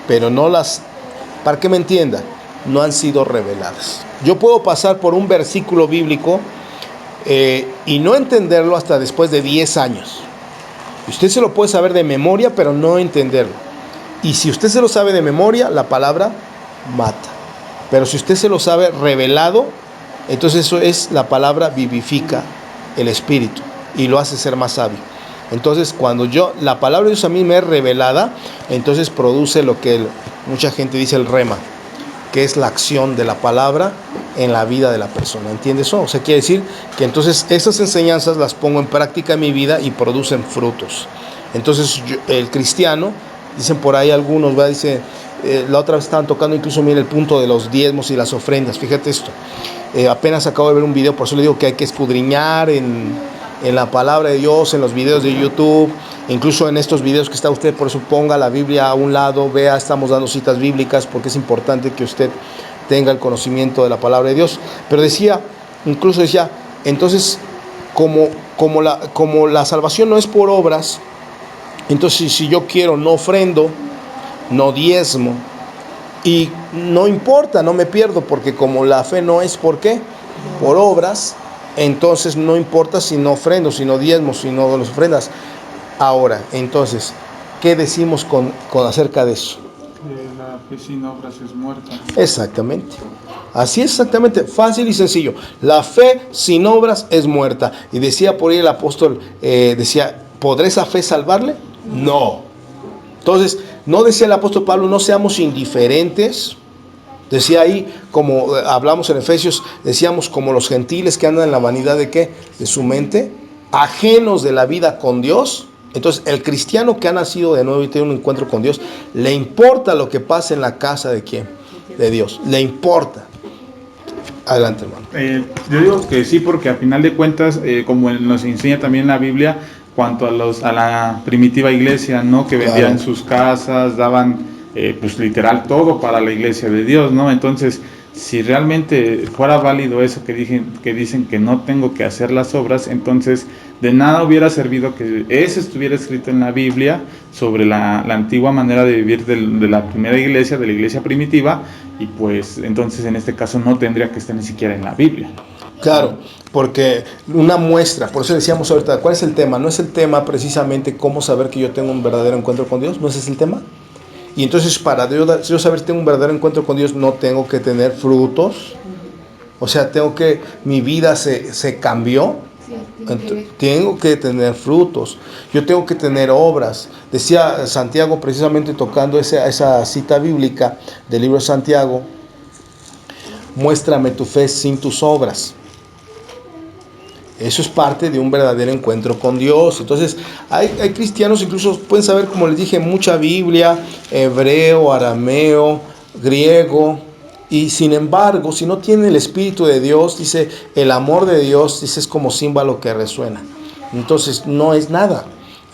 pero no las, para que me entienda, no han sido reveladas. Yo puedo pasar por un versículo bíblico y no entenderlo hasta después de 10 años. Usted se lo puede saber de memoria, pero no entenderlo. Y si usted se lo sabe de memoria, la palabra mata. Pero si usted se lo sabe revelado, entonces eso es, la palabra vivifica el espíritu y lo hace ser más sabio. Entonces cuando la palabra de Dios a mí me es revelada, entonces produce lo que mucha gente dice el rema, que es la acción de la palabra en la vida de la persona. ¿Entiendes eso? O sea, quiere decir que entonces esas enseñanzas las pongo en práctica en mi vida y producen frutos. Entonces el cristiano, dicen por ahí algunos, ¿verdad? Dice, la otra vez estaban tocando incluso, mira, el punto de los diezmos y las ofrendas. Fíjate esto. Apenas acabo de ver un video, por eso le digo que hay que escudriñar en la palabra de Dios, en los videos de YouTube, incluso en estos videos que está usted, por eso ponga la Biblia a un lado, vea, estamos dando citas bíblicas, porque es importante que usted tenga el conocimiento de la palabra de Dios. Pero incluso decía, entonces, como la salvación no es por obras, entonces si yo quiero, no ofrendo, no diezmo, y no importa, no me pierdo, porque como la fe no es ¿por qué? Por obras, entonces no importa si no ofrendo, si no diezmo, si no doy las ofrendas. Ahora, entonces, ¿qué decimos con acerca de eso? La fe sin obras es muerta. Exactamente. Así es, exactamente, fácil y sencillo. La fe sin obras es muerta. Y decía por ahí el apóstol, decía, ¿podrá esa fe salvarle? No. Entonces, no decía el apóstol Pablo, no seamos indiferentes. Decía ahí, como hablamos en Efesios, decíamos como los gentiles que andan en la vanidad de ¿qué? De su mente, ajenos de la vida con Dios. Entonces, el cristiano que ha nacido de nuevo y tiene un encuentro con Dios, le importa lo que pasa en la casa de ¿quién? De Dios. Le importa. Adelante, hermano. Yo digo que sí, porque a final de cuentas, como nos enseña también la Biblia, cuanto a la primitiva iglesia, ¿no? Que vendían Claro. sus casas, daban pues literal todo para la iglesia de Dios, ¿no? Entonces, si realmente fuera válido eso que dicen que no tengo que hacer las obras, entonces de nada hubiera servido que eso estuviera escrito en la Biblia sobre la antigua manera de vivir de la primera iglesia, de la iglesia primitiva, y pues entonces en este caso no tendría que estar ni siquiera en la Biblia. Claro, porque una muestra, por eso decíamos ahorita, ¿cuál es el tema? No es el tema precisamente cómo saber que yo tengo un verdadero encuentro con Dios, ¿no ese es el tema? Y entonces para yo saber que tengo un verdadero encuentro con Dios, no tengo que tener frutos, o sea, mi vida se cambió, tengo que tener frutos, yo tengo que tener obras. Decía Santiago precisamente tocando esa cita bíblica del libro de Santiago, muéstrame tu fe sin tus obras. Eso es parte de un verdadero encuentro con Dios. Entonces, hay cristianos, incluso pueden saber, como les dije, mucha Biblia, hebreo, arameo, griego, y sin embargo, si no tienen el Espíritu de Dios, dice, el amor de Dios, dice, es como címbalo que resuena. Entonces, no es nada.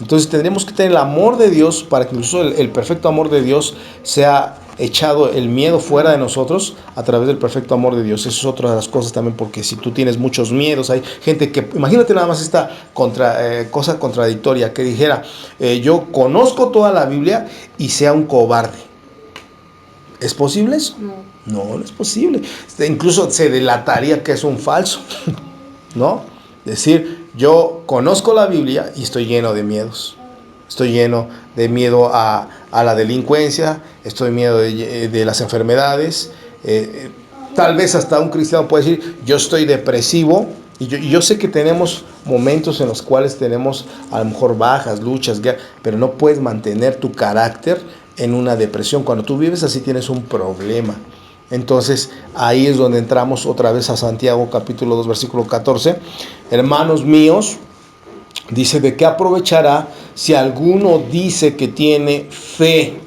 Entonces, tendremos que tener el amor de Dios para que incluso el perfecto amor de Dios sea echado el miedo fuera de nosotros a través del perfecto amor de Dios. Eso es otra de las cosas también, porque si tú tienes muchos miedos, hay gente que, imagínate nada más esta cosa contradictoria, que dijera, yo conozco toda la Biblia y sea un cobarde. ¿Es posible eso? No, no es posible. Incluso se delataría que es un falso, ¿no? Decir, yo conozco la Biblia y estoy lleno de miedos. Estoy lleno de miedo a la delincuencia, estoy miedo de las enfermedades. Tal vez hasta un cristiano puede decir, yo estoy depresivo. Y yo sé que tenemos momentos en los cuales tenemos a lo mejor bajas, luchas, pero no puedes mantener tu carácter en una depresión. Cuando tú vives así tienes un problema. Entonces ahí es donde entramos otra vez a Santiago capítulo 2 versículo 14. Hermanos míos, dice, ¿de qué aprovechará si alguno dice que tiene fe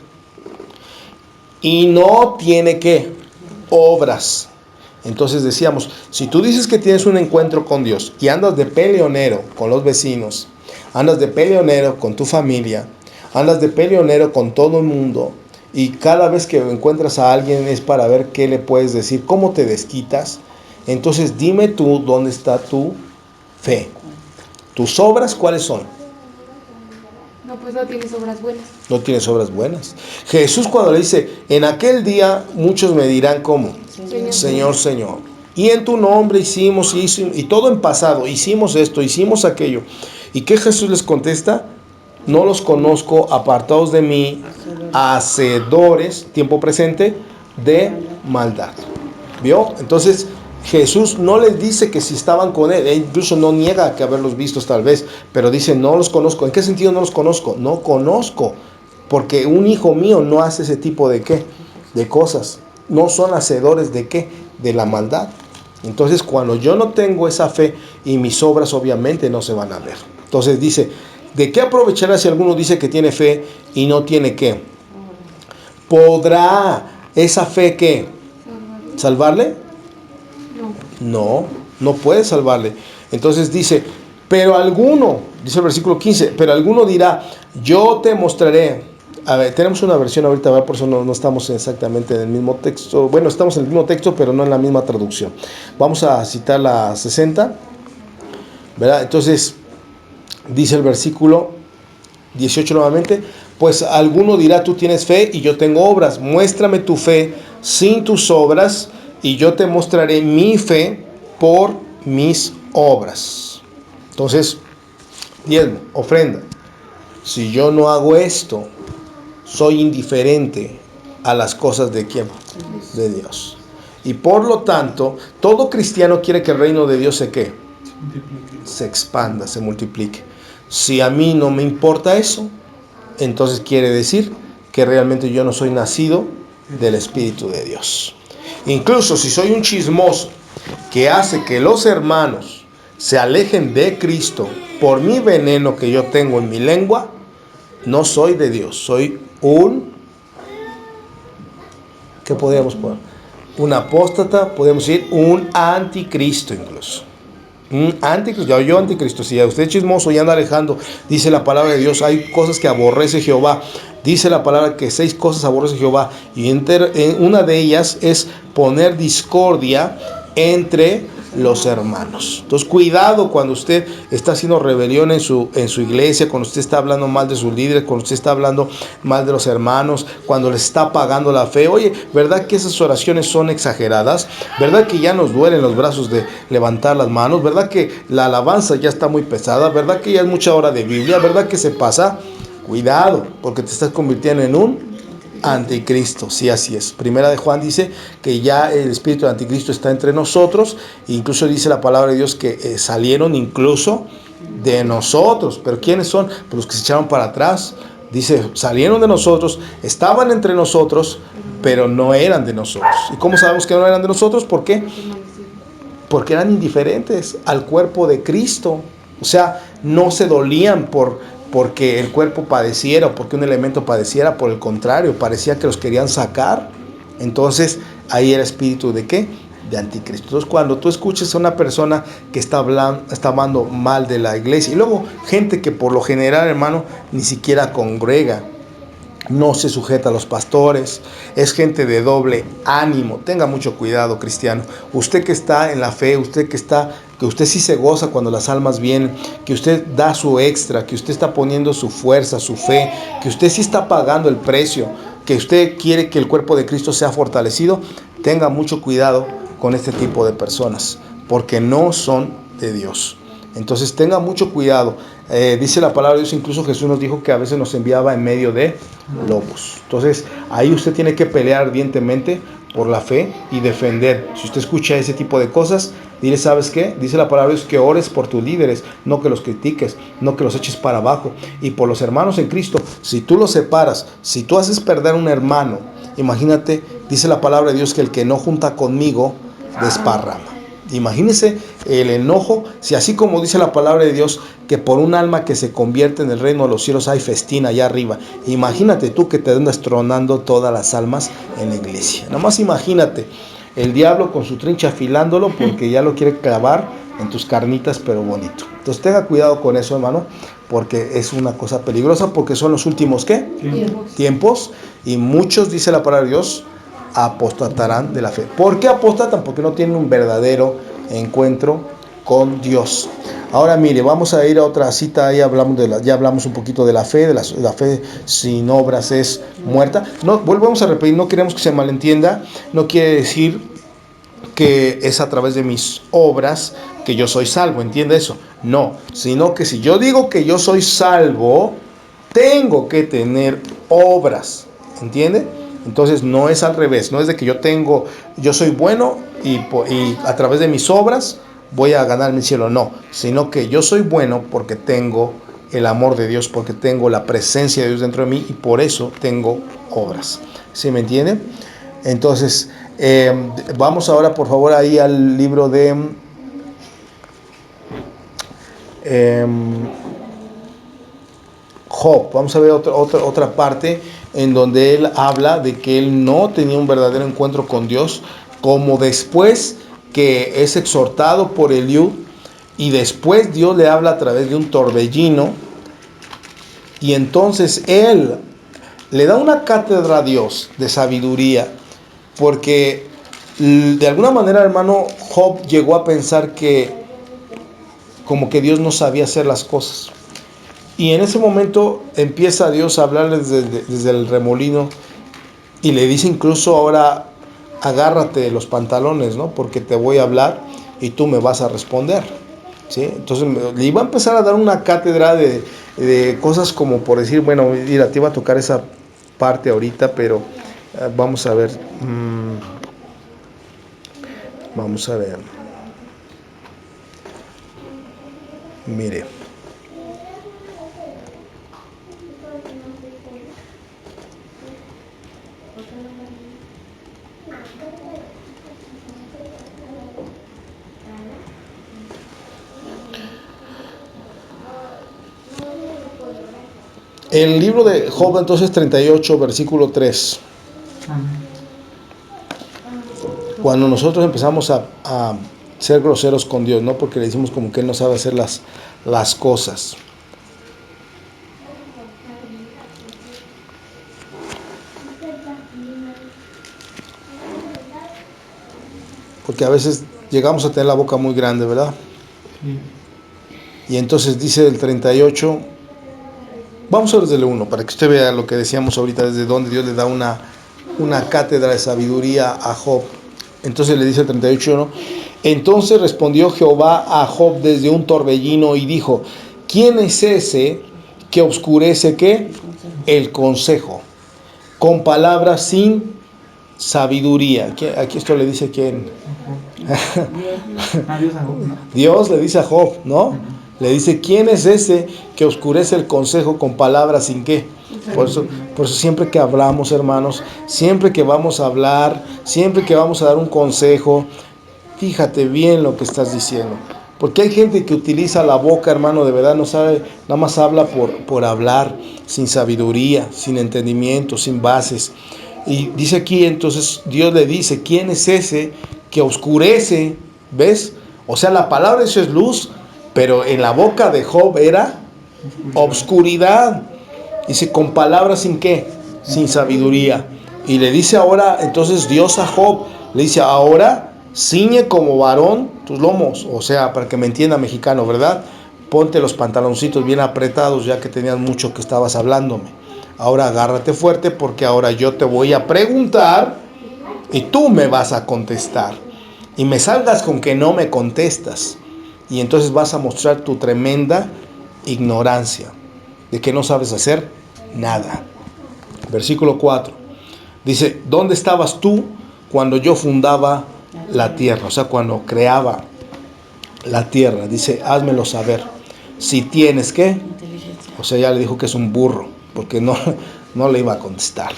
y no tiene qué? Obras. Entonces decíamos, si tú dices que tienes un encuentro con Dios y andas de peleonero con los vecinos, andas de peleonero con tu familia, andas de peleonero con todo el mundo, y cada vez que encuentras a alguien es para ver qué le puedes decir, cómo te desquitas, entonces dime tú dónde está tu fe. ¿Tus obras cuáles son? No, pues no tienes obras buenas. No tienes obras buenas. Jesús cuando le dice, en aquel día muchos me dirán ¿cómo? Señor. Señor, Señor. Y en tu nombre hicimos, y todo en pasado, hicimos esto, hicimos aquello. ¿Y qué Jesús les contesta? No los conozco, apartados de mí, hacedores, tiempo presente, de maldad. ¿Vio? Entonces Jesús no les dice que si estaban con él, incluso no niega que haberlos vistos tal vez, pero dice no los conozco. ¿En qué sentido no los conozco? No conozco, porque un hijo mío no hace ese tipo de ¿qué? De cosas. No son hacedores de ¿qué? De la maldad. Entonces cuando yo no tengo esa fe y mis obras obviamente no se van a ver. Entonces dice, ¿de qué aprovechará si alguno dice que tiene fe y no tiene qué? ¿Podrá esa fe qué? ¿Salvarle? No, no puede salvarle. Entonces dice, pero alguno, dice el versículo 15, pero alguno dirá, yo te mostraré. A ver, tenemos una versión ahorita, ¿verdad? Por eso no estamos exactamente en el mismo texto. Bueno, estamos en el mismo texto, pero no en la misma traducción. Vamos a citar la 60, ¿verdad? Entonces, dice el versículo 18 nuevamente, pues alguno dirá, tú tienes fe y yo tengo obras. Muéstrame tu fe sin tus obras y yo te mostraré mi fe por mis obras. Entonces, diezmo, ofrenda. Si yo no hago esto, soy indiferente a las cosas de ¿quién? De Dios. Y por lo tanto, todo cristiano quiere que el reino de Dios se ¿qué? Se expanda, se multiplique. Si a mí no me importa eso, entonces quiere decir que realmente yo no soy nacido del Espíritu de Dios. Incluso si soy un chismoso que hace que los hermanos se alejen de Cristo por mi veneno que yo tengo en mi lengua, no soy de Dios, soy ¿qué podríamos poner? Un apóstata, podemos decir un anticristo incluso. Un anticristo, yo anticristo. Si a usted es chismoso y anda alejando, dice la palabra de Dios, hay cosas que aborrece Jehová. Dice la palabra que 6 cosas aborrece Jehová. Y una de ellas es poner discordia entre los hermanos. Entonces cuidado cuando usted está haciendo rebelión en su iglesia, cuando usted está hablando mal de sus líderes, cuando usted está hablando mal de los hermanos, cuando les está apagando la fe. Oye, ¿verdad que esas oraciones son exageradas? ¿Verdad que ya nos duelen los brazos de levantar las manos? ¿Verdad que la alabanza ya está muy pesada? ¿Verdad que ya es mucha hora de Biblia? ¿Verdad que se pasa? Cuidado, porque te estás convirtiendo en un anticristo. Sí, así es. Primera de Juan dice que ya el espíritu de anticristo está entre nosotros. Incluso dice la palabra de Dios que salieron incluso de nosotros. Pero ¿quiénes son? Pues los que se echaron para atrás. Dice, salieron de nosotros, estaban entre nosotros, pero no eran de nosotros. ¿Y cómo sabemos que no eran de nosotros? ¿Por qué? Porque eran indiferentes al cuerpo de Cristo. O sea, no se dolían porque el cuerpo padeciera o porque un elemento padeciera. Por el contrario, parecía que los querían sacar. Entonces ahí era espíritu de ¿qué? De anticristo. Entonces cuando tú escuches a una persona que está hablando mal de la iglesia, y luego gente que por lo general, hermano, ni siquiera congrega, no se sujeta a los pastores, es gente de doble ánimo. Tenga mucho cuidado, cristiano. Usted que está en la fe, que usted sí se goza cuando las almas vienen, que usted da su extra, que usted está poniendo su fuerza, su fe, que usted sí está pagando el precio, que usted quiere que el cuerpo de Cristo sea fortalecido. Tenga mucho cuidado con este tipo de personas, porque no son de Dios. Entonces tenga mucho cuidado. Dice la palabra de Dios, incluso Jesús nos dijo que a veces nos enviaba en medio de lobos. Entonces ahí usted tiene que pelear ardientemente por la fe y defender. Si usted escucha ese tipo de cosas, dile, ¿sabes qué? Dice la palabra de Dios que ores por tus líderes, no que los critiques, no que los eches para abajo. Y por los hermanos en Cristo, si tú los separas, si tú haces perder a un hermano, imagínate Dice la palabra de Dios que el que no junta conmigo desparrama. Imagínese el enojo, si así como dice la palabra de Dios que por un alma que se convierte en el reino de los cielos hay festín allá arriba. Imagínate tú que te andas tronando todas las almas en la iglesia. Nomás imagínate el diablo con su trincha afilándolo porque ya lo quiere clavar en tus carnitas, pero bonito. Entonces tenga cuidado con eso, hermano, porque es una cosa peligrosa, porque son los últimos ¿qué? Tiempos, y muchos, dice la palabra de Dios, apostatarán de la fe. ¿Por qué apostatan? Porque no tienen un verdadero encuentro con Dios. Ahora mire, vamos a ir a otra cita. Ahí hablamos ya hablamos un poquito de la fe, la fe sin obras es muerta. No, volvemos a repetir, no queremos que se malentienda, no quiere decir que es a través de mis obras que yo soy salvo, ¿entiende eso? No, sino que si yo digo que yo soy salvo, tengo que tener obras, ¿entiende? Entonces no es al revés, no es de que yo soy bueno y a través de mis obras voy a ganar mi cielo, no, sino que yo soy bueno porque tengo el amor de Dios, porque tengo la presencia de Dios dentro de mí y por eso tengo obras. ¿Sí me entiende? Entonces, vamos ahora por favor ahí al libro de Job. Vamos a ver otra parte en donde él habla de que él no tenía un verdadero encuentro con Dios, como después que es exhortado por Eliú y después Dios le habla a través de un torbellino y entonces él le da una cátedra a Dios de sabiduría, porque de alguna manera, hermano, Job llegó a pensar que como que Dios no sabía hacer las cosas. Y en ese momento empieza Dios a hablarle desde el remolino y le dice incluso ahora, agárrate de los pantalones, ¿no? Porque te voy a hablar y tú me vas a responder, ¿sí? Entonces le iba a empezar a dar una cátedra de cosas como por decir, bueno, mira, te iba a tocar esa parte ahorita, pero vamos a ver. Vamos a ver. Mire. El libro de Job, entonces 38, versículo 3. Cuando nosotros empezamos a ser groseros con Dios, ¿no? Porque le decimos como que Él no sabe hacer las cosas. Porque a veces llegamos a tener la boca muy grande, ¿verdad? Y entonces dice el 38, vamos a ver desde el 1, para que usted vea lo que decíamos ahorita, desde donde Dios le da una cátedra de sabiduría a Job. Entonces le dice el 38, ¿no? Entonces respondió Jehová a Job desde un torbellino y dijo, ¿quién es ese que oscurece ¿qué? El consejo, con palabras sin sabiduría? Aquí esto le dice quién. Dios le dice a Job, ¿no? Le dice, ¿quién es ese que oscurece el consejo con palabras sin qué? Por eso siempre que hablamos, hermanos, siempre que vamos a hablar, siempre que vamos a dar un consejo, fíjate bien lo que estás diciendo. Porque hay gente que utiliza la boca, hermano, de verdad no sabe, nada más habla por hablar, sin sabiduría, sin entendimiento, sin bases. Y dice aquí, entonces Dios le dice, ¿quién es ese que oscurece? ¿Ves? O sea, la palabra eso es luz, pero en la boca de Job era obscuridad. Dice, con palabras sin qué, sin sabiduría. Y le dice ahora, entonces Dios a Job, le dice, ahora ciñe como varón tus lomos. O sea, para que me entienda mexicano, ¿verdad? Ponte los pantaloncitos bien apretados, ya que tenías mucho que estabas hablándome. Ahora agárrate fuerte, porque ahora yo te voy a preguntar y tú me vas a contestar. Y me salgas con que no me contestas. Y entonces vas a mostrar tu tremenda ignorancia, de que no sabes hacer nada. Versículo 4. Dice, ¿dónde estabas tú cuando yo fundaba la tierra? O sea, cuando creaba la tierra. Dice, házmelo saber. Si tienes ¿qué? O sea, ya le dijo que es un burro, porque no le iba a contestar.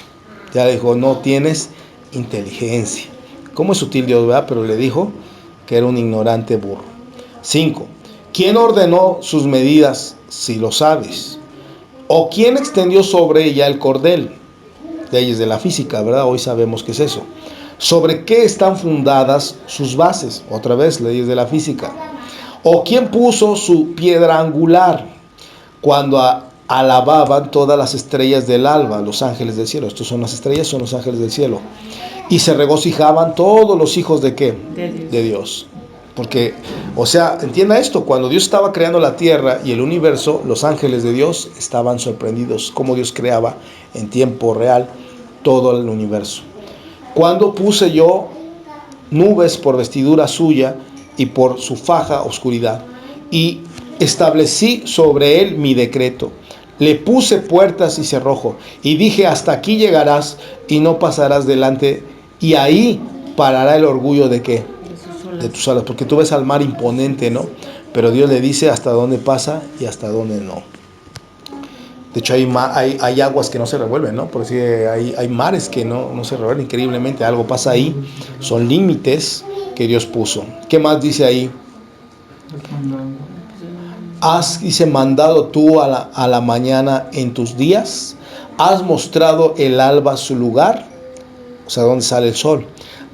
Ya le dijo, no tienes inteligencia. ¿Cómo es sutil Dios, verdad? Pero le dijo que era un ignorante burro. 5. ¿Quién ordenó sus medidas, si lo sabes? ¿O quién extendió sobre ella el cordel? Leyes de la física, ¿verdad? Hoy sabemos qué es eso. ¿Sobre qué están fundadas sus bases? Otra vez, leyes de la física. ¿O quién puso su piedra angular? Cuando alababan todas las estrellas del alba, los ángeles del cielo. Estos son las estrellas, son los ángeles del cielo. Y se regocijaban todos los hijos ¿de qué? De Dios. Porque, o sea, entienda esto, cuando Dios estaba creando la tierra y el universo, los ángeles de Dios estaban sorprendidos cómo Dios creaba en tiempo real todo el universo. Cuando puse yo nubes por vestidura suya y por su faja oscuridad, y establecí sobre él mi decreto. Le puse puertas y cerrojo, y dije, hasta aquí llegarás y no pasarás delante, y ahí parará el orgullo ¿de qué? De tus alas, porque tú ves al mar imponente, ¿no? Pero Dios le dice hasta dónde pasa y hasta dónde no. De hecho, hay aguas que no se revuelven, ¿no? Porque hay mares que no se revuelven. Increíblemente, algo pasa ahí. Son límites que Dios puso. ¿Qué más dice ahí? ¿Has, dice, mandado tú a la mañana en tus días? ¿Has mostrado el alba su lugar? O sea, donde sale el sol.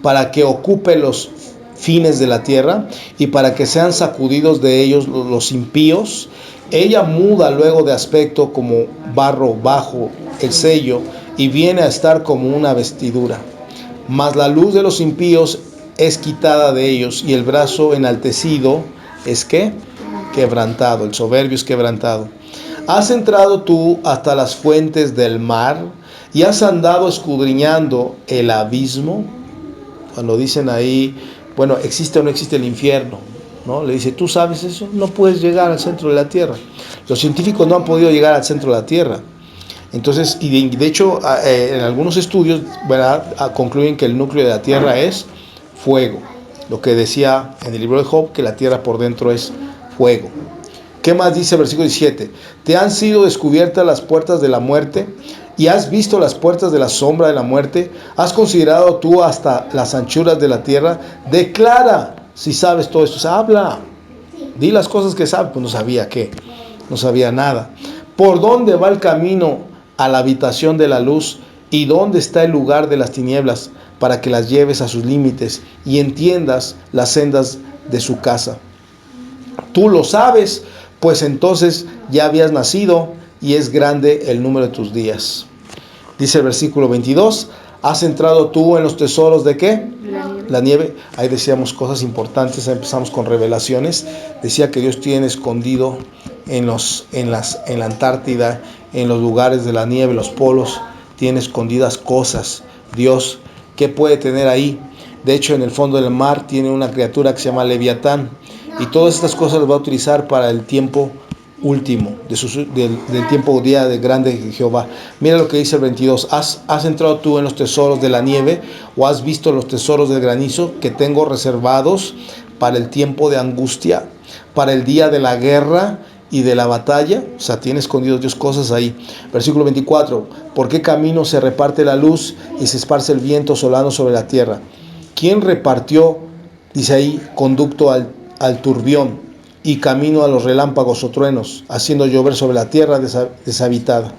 Para que ocupe los fines de la tierra y para que sean sacudidos de ellos los impíos. Ella muda luego de aspecto como barro bajo el sello y viene a estar como una vestidura. Mas la luz de los impíos es quitada de ellos y el brazo enaltecido es ¿qué? Quebrantado, el soberbio es quebrantado. Has entrado tú hasta las fuentes del mar y has andado escudriñando el abismo. Cuando dicen ahí, bueno, ¿existe o no existe el infierno? ¿No? Le dice, ¿tú sabes eso? No puedes llegar al centro de la Tierra. Los científicos no han podido llegar al centro de la Tierra. Entonces, y de hecho, en algunos estudios, ¿verdad?, concluyen que el núcleo de la Tierra es fuego. Lo que decía en el libro de Job, que la Tierra por dentro es fuego. ¿Qué más dice el versículo 17? Te han sido descubiertas las puertas de la muerte y has visto las puertas de la sombra de la muerte. Has considerado tú hasta las anchuras de la tierra. Declara si sabes todo esto. O sea, habla. Di las cosas que sabes. Pues no sabía qué. No sabía nada. ¿Por dónde va el camino a la habitación de la luz? ¿Y dónde está el lugar de las tinieblas? Para que las lleves a sus límites y entiendas las sendas de su casa. Tú lo sabes, pues entonces ya habías nacido y es grande el número de tus días. Dice el versículo 22, ¿has entrado tú en los tesoros de qué? La nieve. Ahí decíamos cosas importantes, empezamos con revelaciones. Decía que Dios tiene escondido en la Antártida, en los lugares de la nieve, los polos, tiene escondidas cosas. Dios, ¿qué puede tener ahí? De hecho, en el fondo del mar tiene una criatura que se llama Leviatán. Y todas estas cosas las va a utilizar para el tiempo último, del tiempo día de grande de Jehová. Mira lo que dice el 22. ¿Has entrado tú en los tesoros de la nieve o has visto los tesoros del granizo que tengo reservados para el tiempo de angustia, para el día de la guerra y de la batalla? O sea, tiene escondido Dios cosas ahí. Versículo 24. ¿Por qué camino se reparte la luz y se esparce el viento solano sobre la tierra? ¿Quién repartió, dice ahí, conducto al turbión y camino a los relámpagos o truenos, haciendo llover sobre la tierra deshabitada?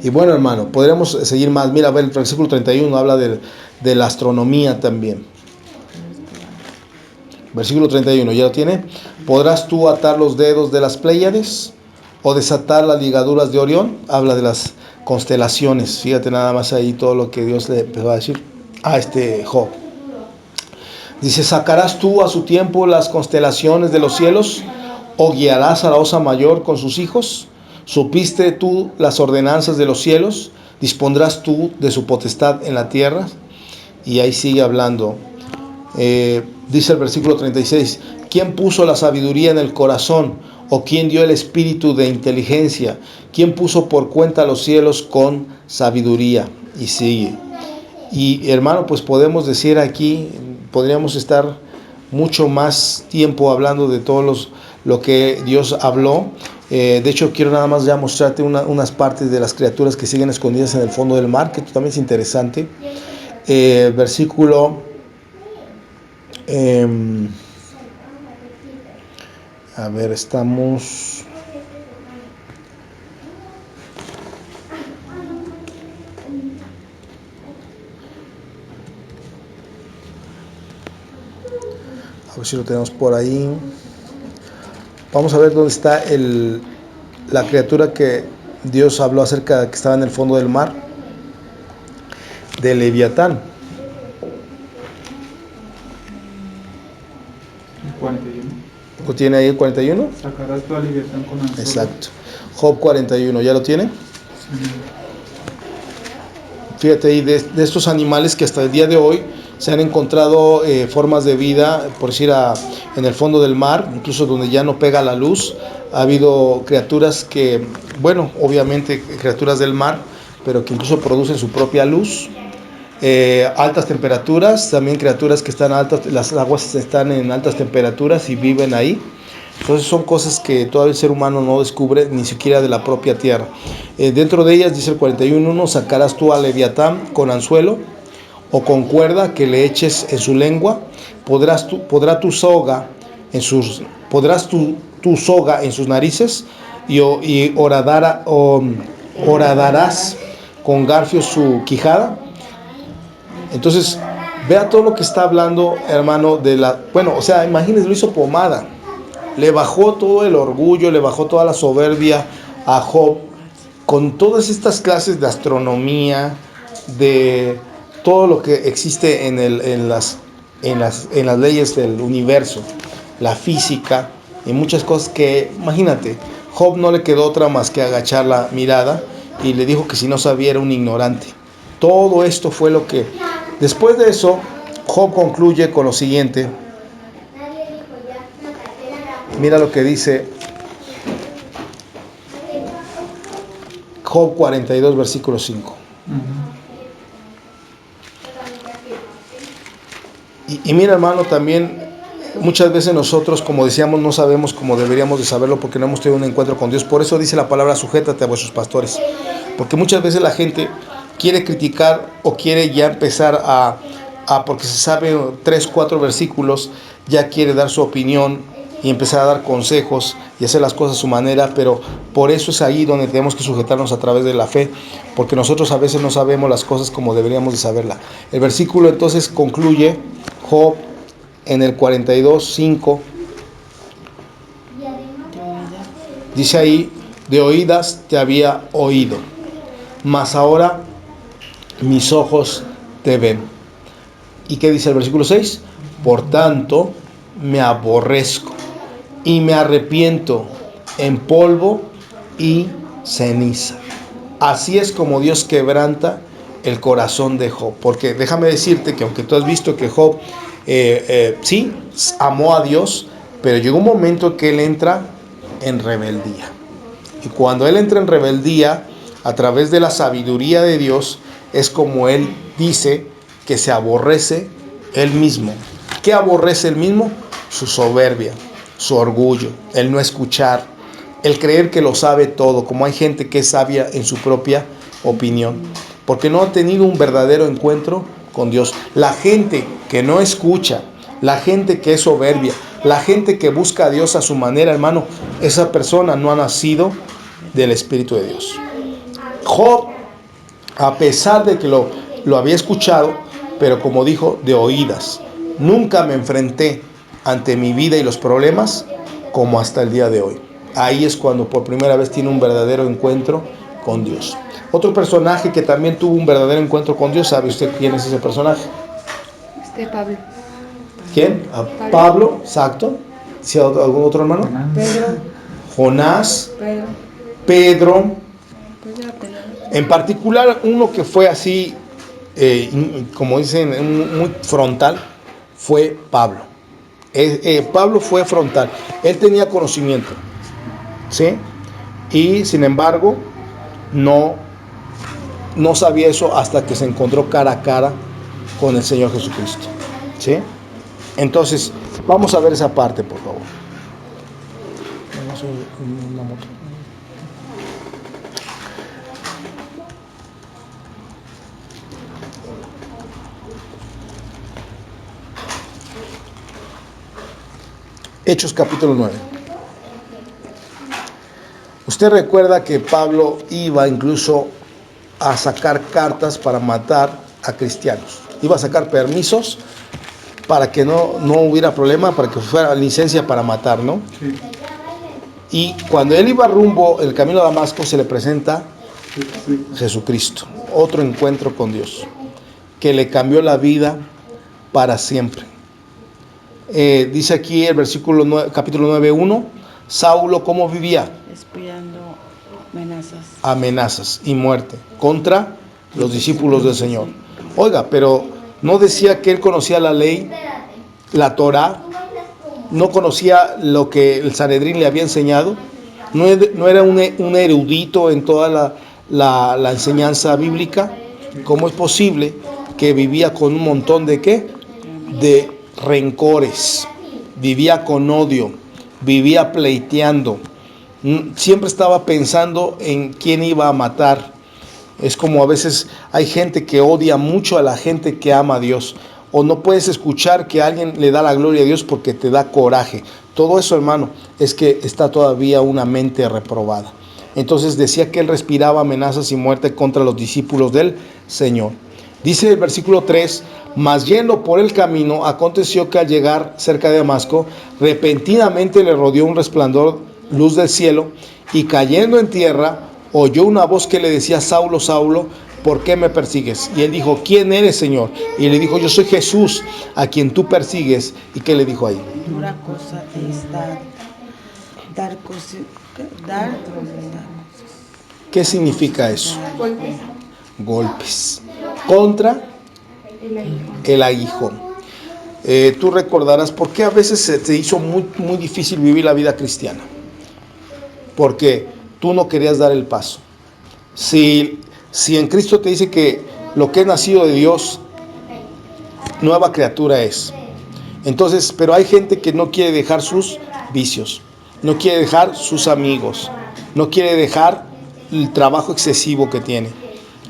Y bueno, hermano, podríamos seguir más. Mira, a ver, el versículo 31 habla de la astronomía también. Versículo 31, ¿ya lo tiene? ¿Podrás tú atar los dedos de las Pléyades o desatar las ligaduras de Orión? Habla de las constelaciones. Fíjate nada más ahí todo lo que Dios le empezó a decir a Job. Dice, ¿sacarás tú a su tiempo las constelaciones de los cielos? ¿O guiarás a la osa mayor con sus hijos? ¿Supiste tú las ordenanzas de los cielos? ¿Dispondrás tú de su potestad en la tierra? Y ahí sigue hablando. Dice el versículo 36, ¿quién puso la sabiduría en el corazón? ¿O quién dio el espíritu de inteligencia? ¿Quién puso por cuenta los cielos con sabiduría? Y sigue. Y hermano, pues podemos decir aquí, podríamos estar mucho más tiempo hablando de todo lo que Dios habló. De hecho, quiero nada más ya mostrarte unas partes de las criaturas que siguen escondidas en el fondo del mar, que también es interesante. versículo, a ver, estamos... A ver si lo tenemos por ahí. Vamos a ver dónde está la criatura que Dios habló acerca de que estaba en el fondo del mar, de Leviatán. 41. ¿Lo tiene ahí el 41? Sacarás tu Leviatán con anzuelo. Exacto. Job 41, ¿ya lo tiene? Sí. Fíjate ahí, de estos animales que hasta el día de hoy se han encontrado formas de vida, por decir, en el fondo del mar, incluso donde ya no pega la luz. Ha habido criaturas que, bueno, obviamente criaturas del mar, pero que incluso producen su propia luz. Altas temperaturas, también criaturas que están altas, las aguas están en altas temperaturas y viven ahí. Entonces son cosas que todavía el ser humano no descubre, ni siquiera de la propia tierra. Dentro de ellas, dice el 41:1, sacarás tú a Leviatán con anzuelo o con cuerda que le eches en su lengua. Podrás tu soga en sus narices y horadarás con garfio su quijada. Entonces, vea todo lo que está hablando, hermano, imagínense, lo hizo pomada. Le bajó todo el orgullo, le bajó toda la soberbia a Job, con todas estas clases de astronomía, de todo lo que existe en las leyes del universo, la física y muchas cosas que, imagínate, Job no le quedó otra más que agachar la mirada y le dijo que si no sabía era un ignorante. Todo esto fue lo que... Después de eso, Job concluye con lo siguiente. Mira lo que dice Job 42, versículo 5. Y mira, hermano, también muchas veces nosotros, como decíamos, no sabemos como deberíamos de saberlo porque no hemos tenido un encuentro con Dios. Por eso dice la palabra: sujétate a vuestros pastores. Porque muchas veces la gente quiere criticar o quiere ya empezar porque se sabe 3, 4 versículos, ya quiere dar su opinión y empezar a dar consejos y hacer las cosas a su manera, pero por eso es ahí donde tenemos que sujetarnos a través de la fe, porque nosotros a veces no sabemos las cosas como deberíamos de saberla. El versículo entonces concluye, Job, en el 42:5, dice ahí: de oídas te había oído, mas ahora mis ojos te ven. ¿Y qué dice el versículo 6? Por tanto me aborrezco y me arrepiento en polvo y ceniza. Así es como Dios quebranta el corazón de Job. Porque déjame decirte que aunque tú has visto que Job sí amó a Dios, pero llegó un momento que él entra en rebeldía. Y cuando él entra en rebeldía, a través de la sabiduría de Dios, es como él dice que se aborrece él mismo. ¿Qué aborrece él mismo? Su soberbia, su orgullo, el no escuchar, el creer que lo sabe todo, como hay gente que es sabia en su propia opinión, porque no ha tenido un verdadero encuentro con Dios. La gente que no escucha, la gente que es soberbia, la gente que busca a Dios a su manera, hermano, esa persona no ha nacido del Espíritu de Dios. Job, a pesar de que lo había escuchado, pero como dijo, de oídas, nunca me enfrenté ante mi vida y los problemas como hasta el día de hoy. Ahí es cuando por primera vez tiene un verdadero encuentro con Dios. Otro personaje que también tuvo un verdadero encuentro con Dios, ¿sabe usted quién es ese personaje? Pablo. ¿Quién? Pablo, exacto. ¿Sí, algún otro hermano? Pedro. Jonás, Pedro. Pedro. En particular, uno que fue así, como dicen, muy frontal, fue Pablo. Pablo fue frontal. Él tenía conocimiento, ¿sí? Y sin embargo, no sabía eso hasta que se encontró cara a cara con el Señor Jesucristo, ¿sí? Entonces, vamos a ver esa parte, por favor. Hechos capítulo 9. Usted recuerda que Pablo iba incluso a sacar cartas para matar a cristianos. Iba a sacar permisos para que no hubiera problema, para que fuera licencia para matar, ¿no? Sí. Y cuando él iba rumbo el camino a Damasco, se le presenta Jesucristo. Otro encuentro con Dios, que le cambió la vida para siempre. Dice aquí el versículo 9, capítulo 9:1, Saulo, ¿cómo vivía? Espiando amenazas. Amenazas y muerte contra los discípulos del Señor. Oiga, pero no decía que él conocía la ley, la Torá, no conocía lo que el Sanedrín le había enseñado, no era un erudito en toda la enseñanza bíblica. ¿Cómo es posible que vivía con un montón de qué? De rencores, vivía con odio, vivía pleiteando, siempre estaba pensando en quién iba a matar. Es como a veces hay gente que odia mucho a la gente que ama a Dios, o no puedes escuchar que alguien le da la gloria a Dios porque te da coraje. Todo eso, hermano, es que está todavía una mente reprobada. Entonces decía que él respiraba amenazas y muerte contra los discípulos del Señor. Dice el versículo 3, mas yendo por el camino, aconteció que al llegar cerca de Damasco, repentinamente le rodeó un resplandor, luz del cielo, y cayendo en tierra, oyó una voz que le decía, Saulo, Saulo, ¿por qué me persigues? Y él dijo, ¿quién eres, Señor? Y le dijo, yo soy Jesús, a quien tú persigues. ¿Y qué le dijo ahí? Dura cosa es dar. ¿Qué significa eso? Golpes. Contra el aguijón. Tú recordarás por qué a veces se te hizo muy difícil vivir la vida cristiana. Porque tú no querías dar el paso. Si en Cristo te dice que lo que es nacido de Dios, nueva criatura es. Entonces, pero hay gente que no quiere dejar sus vicios, no quiere dejar sus amigos, no quiere dejar el trabajo excesivo que tiene.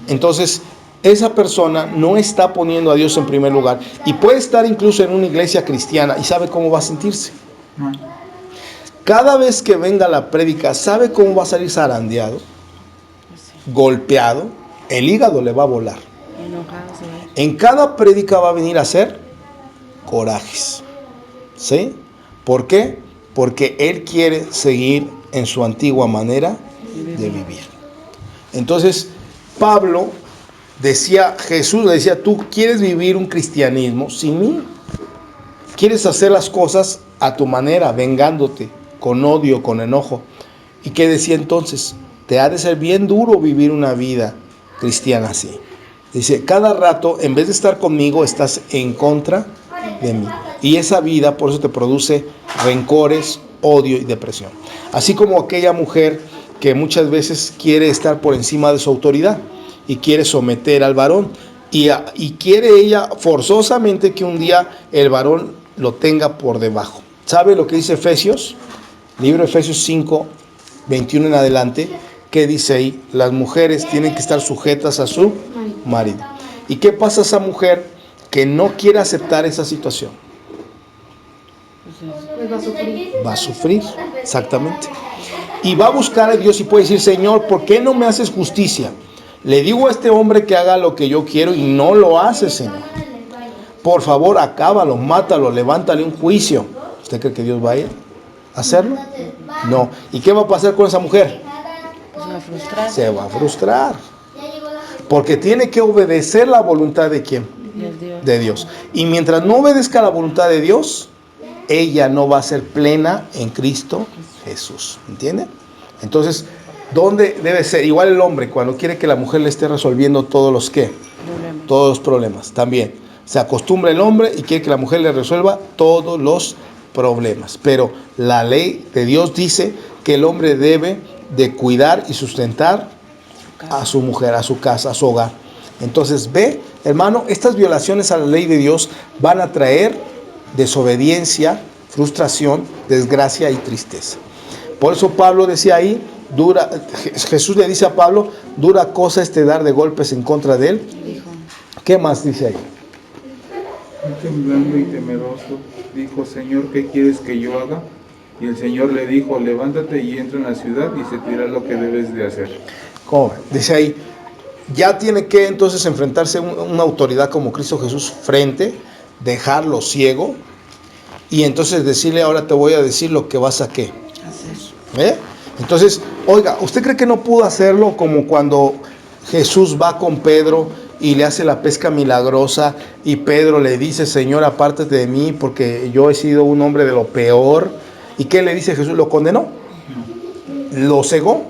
Entonces, esa persona no está poniendo a Dios en primer lugar y puede estar incluso en una iglesia cristiana y sabe cómo va a sentirse. Cada vez que venga la prédica, ¿sabe cómo va a salir zarandeado? Golpeado, el hígado le va a volar. En cada prédica va a venir a hacer corajes. ¿Sí? ¿Por qué? Porque él quiere seguir en su antigua manera de vivir. Entonces, Pablo decía, Jesús le decía, tú quieres vivir un cristianismo sin mí. Quieres hacer las cosas a tu manera, vengándote, con odio, con enojo. ¿Y qué decía entonces? Te ha de ser bien duro vivir una vida cristiana así. Dice, cada rato, en vez de estar conmigo, estás en contra de mí. Y esa vida, por eso te produce rencores, odio y depresión. Así como aquella mujer que muchas veces quiere estar por encima de su autoridad y quiere someter al varón. Y quiere ella forzosamente que un día el varón lo tenga por debajo. ¿Sabe lo que dice Efesios? Libro de Efesios 5, 21 en adelante. ¿Qué dice ahí? Las mujeres tienen que estar sujetas a su marido. ¿Y qué pasa a esa mujer que no quiere aceptar esa situación? Pues va a sufrir. Va a sufrir, exactamente. Y va a buscar a Dios y puede decir, Señor, ¿por qué no me haces justicia? Le digo a este hombre que haga lo que yo quiero y no lo hace, Señor. Por favor, acábalo, mátalo, levántale un juicio. ¿Usted cree que Dios va a ir a hacerlo? No. ¿Y qué va a pasar con esa mujer? Se va a frustrar. Porque tiene que obedecer la voluntad de ¿quién? De Dios. Y mientras no obedezca la voluntad de Dios, ella no va a ser plena en Cristo Jesús. ¿Entiende? Entonces, ¿dónde debe ser? Igual el hombre, cuando quiere que la mujer le esté resolviendo todos los ¿qué? Todos los problemas. También se acostumbra el hombre y quiere que la mujer le resuelva todos los problemas. Pero la ley de Dios dice que el hombre debe de cuidar y sustentar a su mujer, a su casa, a su hogar. Entonces, ve, hermano, estas violaciones a la ley de Dios van a traer desobediencia, frustración, desgracia y tristeza. Por eso Pablo decía ahí, Jesús le dice a Pablo, dura cosa dar de golpes en contra de él. ¿Qué más dice ahí? Temblando y temeroso, dijo: Señor, ¿qué quieres que yo haga? Y el Señor le dijo: levántate y entra en la ciudad y se te dirá lo que debes de hacer. ¿Cómo ven? Dice ahí, ya tiene que entonces enfrentarse una autoridad como Cristo Jesús frente, dejarlo ciego, y entonces decirle: ahora te voy a decir lo que vas a qué. ¿Eh? Entonces, oiga, ¿usted cree que no pudo hacerlo como cuando Jesús va con Pedro y le hace la pesca milagrosa y Pedro le dice: Señor, apártate de mí porque yo he sido un hombre de lo peor? ¿Y qué le dice Jesús? ¿Lo condenó? ¿Lo cegó?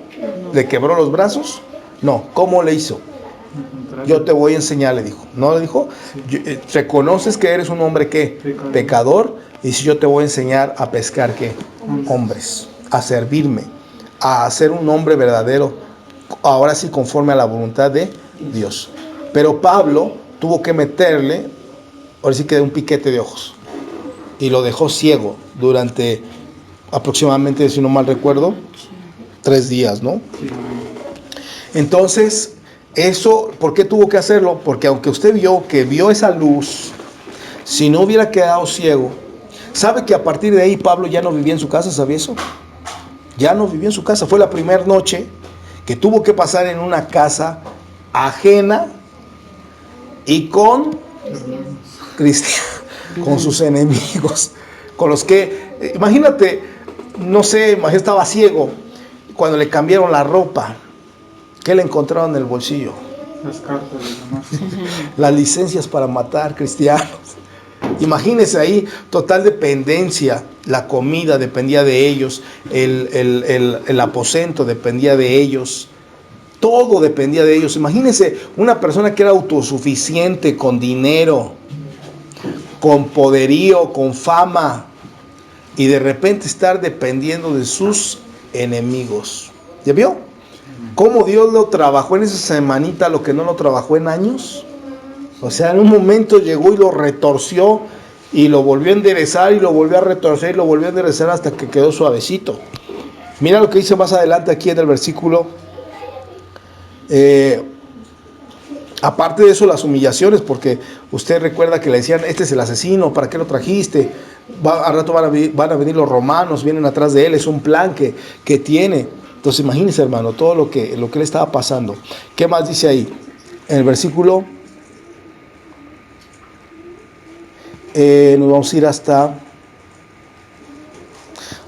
¿Le quebró los brazos? No. ¿Cómo le hizo? Yo te voy a enseñar, le dijo. ¿No le dijo? Reconoces que eres un hombre ¿qué? Pecador. Y si yo te voy a enseñar a pescar ¿qué? Hombres. A servirme. A ser un hombre verdadero. Ahora sí, conforme a la voluntad de Dios. Pero Pablo tuvo que meterle, ahora sí que un piquete de ojos. Y lo dejó ciego durante aproximadamente, si no mal recuerdo, 3 días, ¿no? Entonces, eso, ¿por qué tuvo que hacerlo? Porque aunque usted vio esa luz, si no hubiera quedado ciego, ¿sabe que a partir de ahí Pablo ya no vivía en su casa? ¿Sabía eso? Ya no vivía en su casa. Fue la primera noche que tuvo que pasar en una casa ajena y con cristianos, con sus enemigos, con los que, imagínate, no sé, estaba ciego, cuando le cambiaron la ropa, ¿qué le encontraron en el bolsillo? Las cartas de demás. Las licencias para matar cristianos. Imagínense ahí, total dependencia. La comida dependía de ellos, el aposento dependía de ellos, todo dependía de ellos. Imagínense una persona que era autosuficiente, con dinero, con poderío, con fama, y de repente estar dependiendo de sus enemigos. ¿Ya vio? ¿Cómo Dios lo trabajó en esa semanita lo que no lo trabajó en años? O sea, en un momento llegó y lo retorció y lo volvió a enderezar y lo volvió a retorcer y lo volvió a enderezar hasta que quedó suavecito. Mira lo que dice más adelante aquí en el versículo. Aparte de eso, las humillaciones, porque usted recuerda que le decían: este es el asesino, ¿para qué lo trajiste? Al rato van a venir los romanos, vienen atrás de él, es un plan que tiene. Entonces imagínese, hermano, todo lo que le estaba pasando. ¿Qué más dice ahí? En el versículo, nos vamos a ir hasta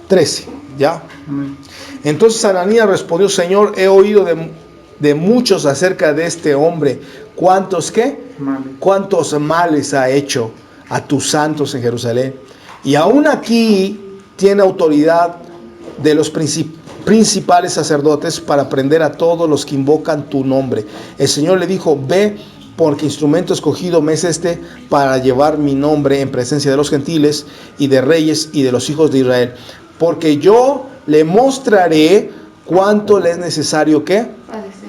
13, ¿ya? Entonces Ananías respondió: Señor, he oído de muchos acerca de este hombre. ¿Cuántos qué? ¿Cuántos males ha hecho a tus santos en Jerusalén? Y aún aquí tiene autoridad de los principales sacerdotes para prender a todos los que invocan tu nombre. El Señor le dijo: ve, porque instrumento escogido me es este para llevar mi nombre en presencia de los gentiles y de reyes y de los hijos de Israel. Porque yo le mostraré cuánto le es necesario ¿qué?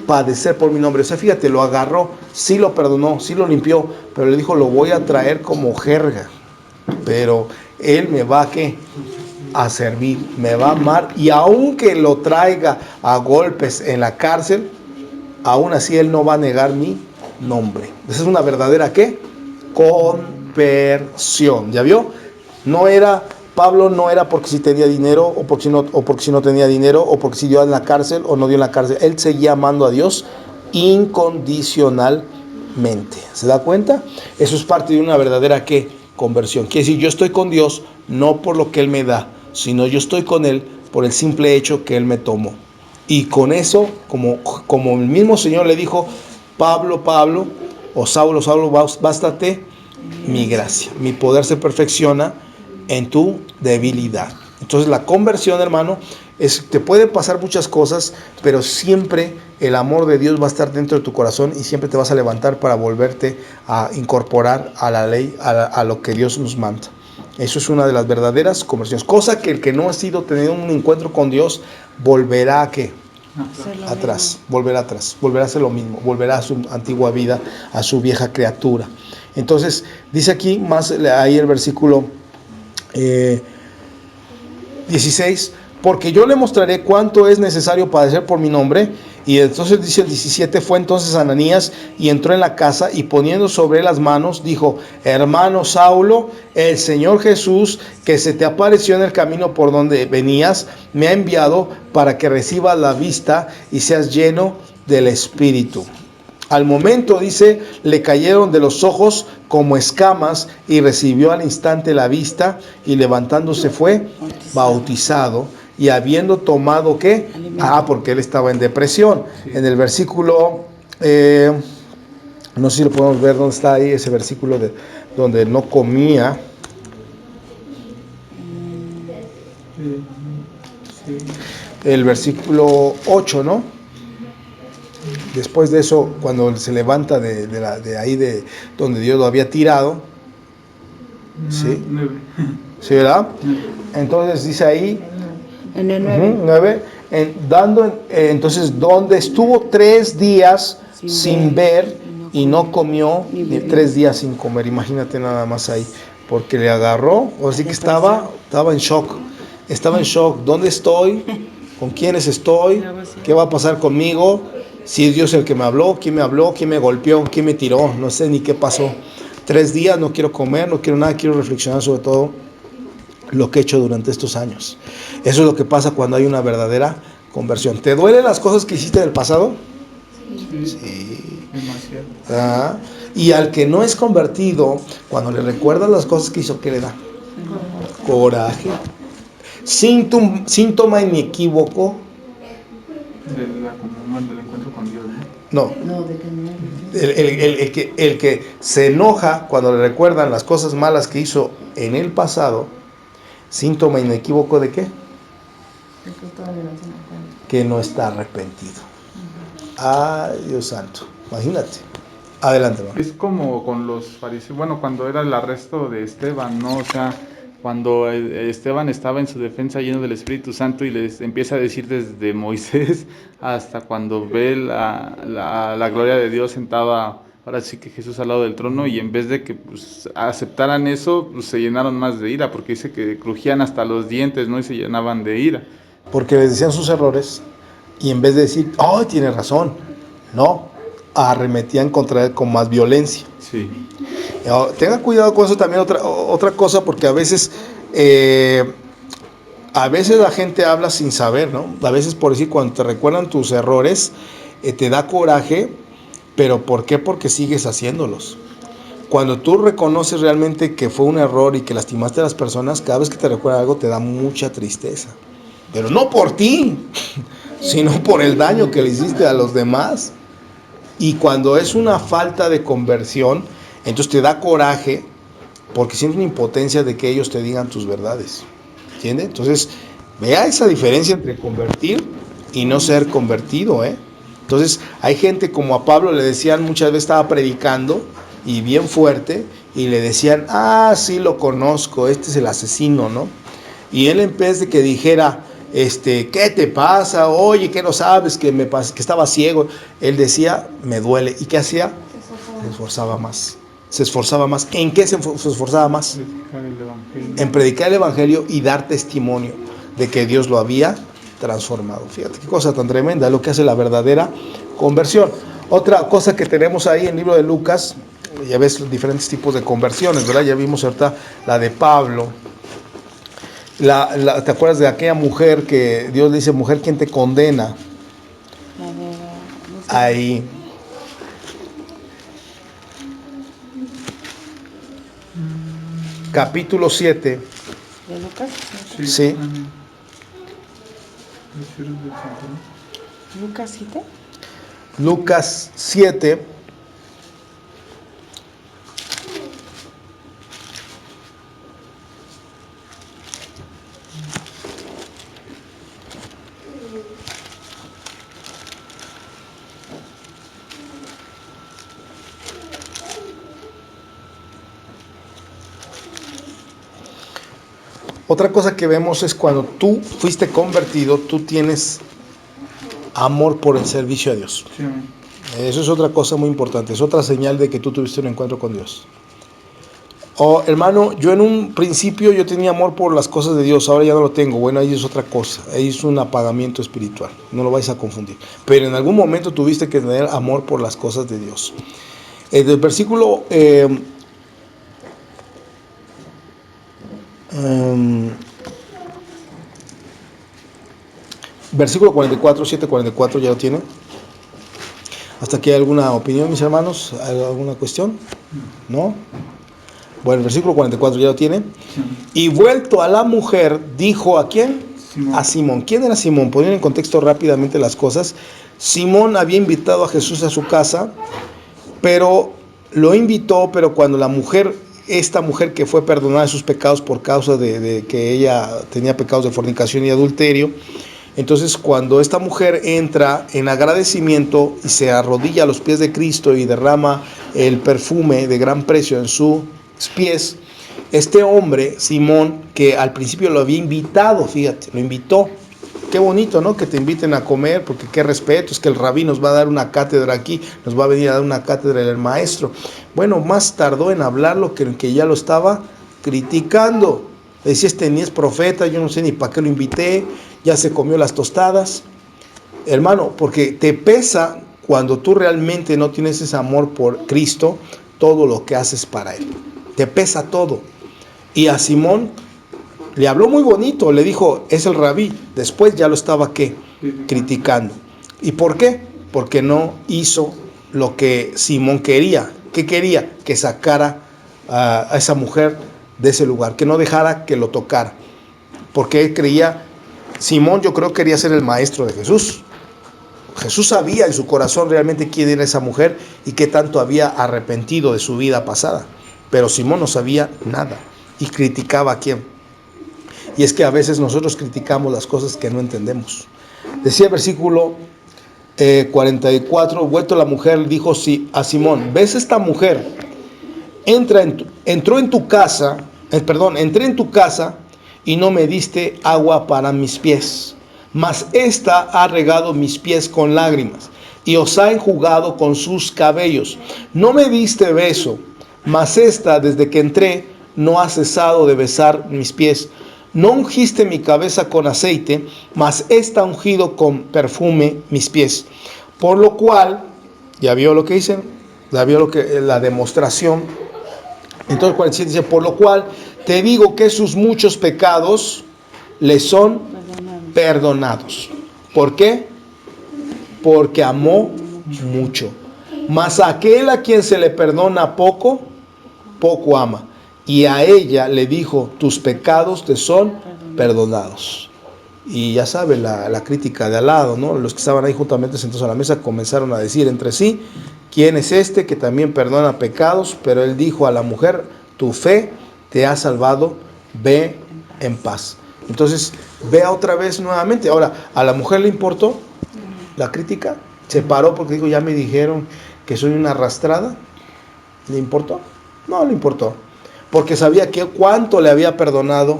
Padecer por mi nombre. O sea, fíjate, lo agarró, sí lo perdonó, sí lo limpió, pero le dijo: lo voy a traer como jerga, pero él me va a servir, me va a amar, y aunque lo traiga a golpes en la cárcel, aún así él no va a negar mi nombre. Esa es una verdadera ¿qué? Conversión. ¿Ya vio? Pablo no era porque si tenía dinero o porque si no tenía dinero, o porque si dio en la cárcel o no dio en la cárcel. Él seguía amando a Dios incondicionalmente. ¿Se da cuenta? Eso es parte de una verdadera ¿qué? Conversión. Quiere decir, yo estoy con Dios no por lo que Él me da, sino yo estoy con Él por el simple hecho que Él me tomó. Y con eso, como el mismo Señor le dijo: Pablo, Pablo, o Saulo, Saulo, bástate mi gracia, mi poder se perfecciona en tu debilidad. Entonces la conversión, hermano, te pueden pasar muchas cosas, pero siempre el amor de Dios va a estar dentro de tu corazón y siempre te vas a levantar para volverte a incorporar a la ley, a lo que Dios nos manda. Eso es una de las verdaderas conversiones. Cosa que el que no ha sido tenido un encuentro con Dios volverá a ¿qué? Atrás, volverá a hacer lo mismo, volverá a su antigua vida, a su vieja criatura. Entonces, dice aquí más ahí el versículo 16: porque yo le mostraré cuánto es necesario padecer por mi nombre. Y entonces dice el 17, fue entonces Ananías y entró en la casa y poniendo sobre él las manos, dijo: hermano Saulo, el Señor Jesús, que se te apareció en el camino por donde venías, me ha enviado para que recibas la vista y seas lleno del Espíritu. Al momento, dice, le cayeron de los ojos como escamas y recibió al instante la vista y levantándose fue bautizado. Y habiendo tomado, ¿qué? Porque él estaba en depresión. Sí. En el versículo, no sé si lo podemos ver, ¿dónde está ahí ese versículo de donde no comía? Sí. El versículo 8, ¿no? Después de eso, cuando se levanta de ahí, de donde Dios lo había tirado. ¿Sí? 9. ¿Sí, verdad? Entonces dice ahí, en el 9. 9, entonces donde estuvo 3 días sin ver y no comió, 3 días sin comer, imagínate nada más ahí, porque le agarró, o así que estaba en shock, ¿dónde estoy? ¿Con quiénes estoy? ¿Qué va a pasar conmigo? Si es Dios el que me habló, ¿quién me golpeó? ¿Quién me tiró? No sé ni qué pasó. 3 días, no quiero comer, no quiero nada, quiero reflexionar sobre todo lo que he hecho durante estos años. Eso es lo que pasa cuando hay una verdadera conversión. ¿Te duelen las cosas que hiciste del pasado? Sí. Demasiado. Y al que no es convertido, cuando le recuerdas las cosas que hizo, ¿qué le da? Coraje. Síntoma inequívoco del encuentro con Dios, ¿no? No, de que el que se enoja cuando le recuerdan las cosas malas que hizo en el pasado, síntoma inequívoco de qué? Que no está arrepentido. Ay, Dios santo, imagínate. Adelante, man. Es como con los fariseos, bueno, cuando era el arresto de Esteban, ¿no? O sea, cuando Esteban estaba en su defensa lleno del Espíritu Santo y les empieza a decir desde Moisés hasta cuando ve la gloria de Dios sentada, ahora sí que Jesús al lado del trono, y en vez de que pues, aceptaran eso, pues, se llenaron más de ira, porque dice que crujían hasta los dientes, ¿no? Y se llenaban de ira. Porque les decían sus errores y en vez de decir, oh, tiene razón, no, arremetían contra él con más violencia. Sí. Tenga cuidado con eso también, otra cosa, porque a veces la gente habla sin saber, ¿no? A veces, por decir, cuando te recuerdan tus errores, te da coraje, pero ¿por qué? Porque sigues haciéndolos. Cuando tú reconoces realmente que fue un error y que lastimaste a las personas, cada vez que te recuerda algo te da mucha tristeza. Pero no por ti, sino por el daño que le hiciste a los demás. Y cuando es una falta de conversión, entonces te da coraje porque sientes una impotencia de que ellos te digan tus verdades. ¿Entiendes? Entonces, vea esa diferencia entre convertir y no ser convertido, ¿eh? Entonces, hay gente como a Pablo le decían, muchas veces estaba predicando y bien fuerte, y le decían, sí lo conozco, este es el asesino, ¿no? Y él, en vez de que dijera, ¿qué te pasa? Oye, ¿qué no sabes? Que estaba ciego. Él decía, me duele. ¿Y qué hacía? Se esforzaba más. ¿En qué se esforzaba más? En predicar el Evangelio y dar testimonio de que Dios lo había transformado. Fíjate qué cosa tan tremenda, lo que hace la verdadera conversión. Otra cosa que tenemos ahí en el libro de Lucas, ya ves los diferentes tipos de conversiones, ¿verdad? Ya vimos ahorita la de Pablo. ¿Te acuerdas de aquella mujer que Dios le dice, mujer, ¿quién te condena? Ahí. Capítulo 7. ¿De Lucas? Sí. ¿Lucas 7? Lucas 7. Otra cosa que vemos es cuando tú fuiste convertido, tú tienes amor por el servicio a Dios. Sí. Eso es otra cosa muy importante, es otra señal de que tú tuviste un encuentro con Dios. Oh, hermano, yo en un principio yo tenía amor por las cosas de Dios, ahora ya no lo tengo. Bueno, ahí es otra cosa, ahí es un apagamiento espiritual, no lo vais a confundir. Pero en algún momento tuviste que tener amor por las cosas de Dios. El versículo versículo 44, 7:44, ¿ya lo tiene? ¿Hasta aquí hay alguna opinión, mis hermanos? ¿Hay alguna cuestión? ¿No? Bueno, el versículo 44 ya lo tiene. Y vuelto a la mujer, dijo ¿a quién? Simón. A Simón. ¿Quién era Simón? Poner en contexto rápidamente las cosas. Simón había invitado a Jesús a su casa, pero lo invitó, pero cuando la mujer, esta mujer que fue perdonada de sus pecados por causa de que ella tenía pecados de fornicación y adulterio, entonces cuando esta mujer entra en agradecimiento y se arrodilla a los pies de Cristo y derrama el perfume de gran precio en sus pies, este hombre, Simón, que al principio lo había invitado, fíjate, lo invitó. Qué bonito, ¿no? Que te inviten a comer, porque qué respeto, es que el rabí nos va a dar una cátedra aquí, nos va a venir a dar una cátedra el maestro. Bueno, más tardó en hablarlo que ya lo estaba criticando. Decía, este ni es profeta, yo no sé ni para qué lo invité, ya se comió las tostadas. Hermano, porque te pesa cuando tú realmente no tienes ese amor por Cristo, todo lo que haces para Él. Te pesa todo. Y a Simón le habló muy bonito, le dijo, es el rabí. Después ya lo estaba, ¿qué? Criticando. ¿Y por qué? Porque no hizo lo que Simón quería. ¿Qué quería? Que sacara a esa mujer de ese lugar, que no dejara que lo tocara. Porque él creía, Simón yo creo quería ser el maestro de Jesús. Jesús sabía en su corazón realmente quién era esa mujer y qué tanto había arrepentido de su vida pasada. Pero Simón no sabía nada y criticaba a quién. Y es que a veces nosotros criticamos las cosas que no entendemos. Decía el versículo 44, vuelto la mujer, dijo a Simón, ¿ves esta mujer? Entré en tu casa y no me diste agua para mis pies, mas ésta ha regado mis pies con lágrimas y os ha enjugado con sus cabellos. No me diste beso, mas ésta desde que entré no ha cesado de besar mis pies. No ungiste mi cabeza con aceite, mas ésta ha ungido con perfume mis pies. Por lo cual, ya vio lo que dicen, ya vio la demostración. Entonces 47 dice, por lo cual te digo que sus muchos pecados le son perdonados. ¿Por qué? Porque amó mucho. Mas a aquel a quien se le perdona poco, poco ama. Y a ella le dijo, tus pecados te son perdonados. Y ya sabe la crítica de al lado, ¿no? Los que estaban ahí juntamente sentados a la mesa comenzaron a decir entre sí, ¿quién es este que también perdona pecados? Pero él dijo a la mujer, tu fe te ha salvado, ve en paz. Entonces, vea otra vez nuevamente. Ahora, ¿a la mujer le importó la crítica? ¿Se paró porque dijo, ya me dijeron que soy una arrastrada? ¿Le importó? No le importó. Porque sabía que cuánto le había perdonado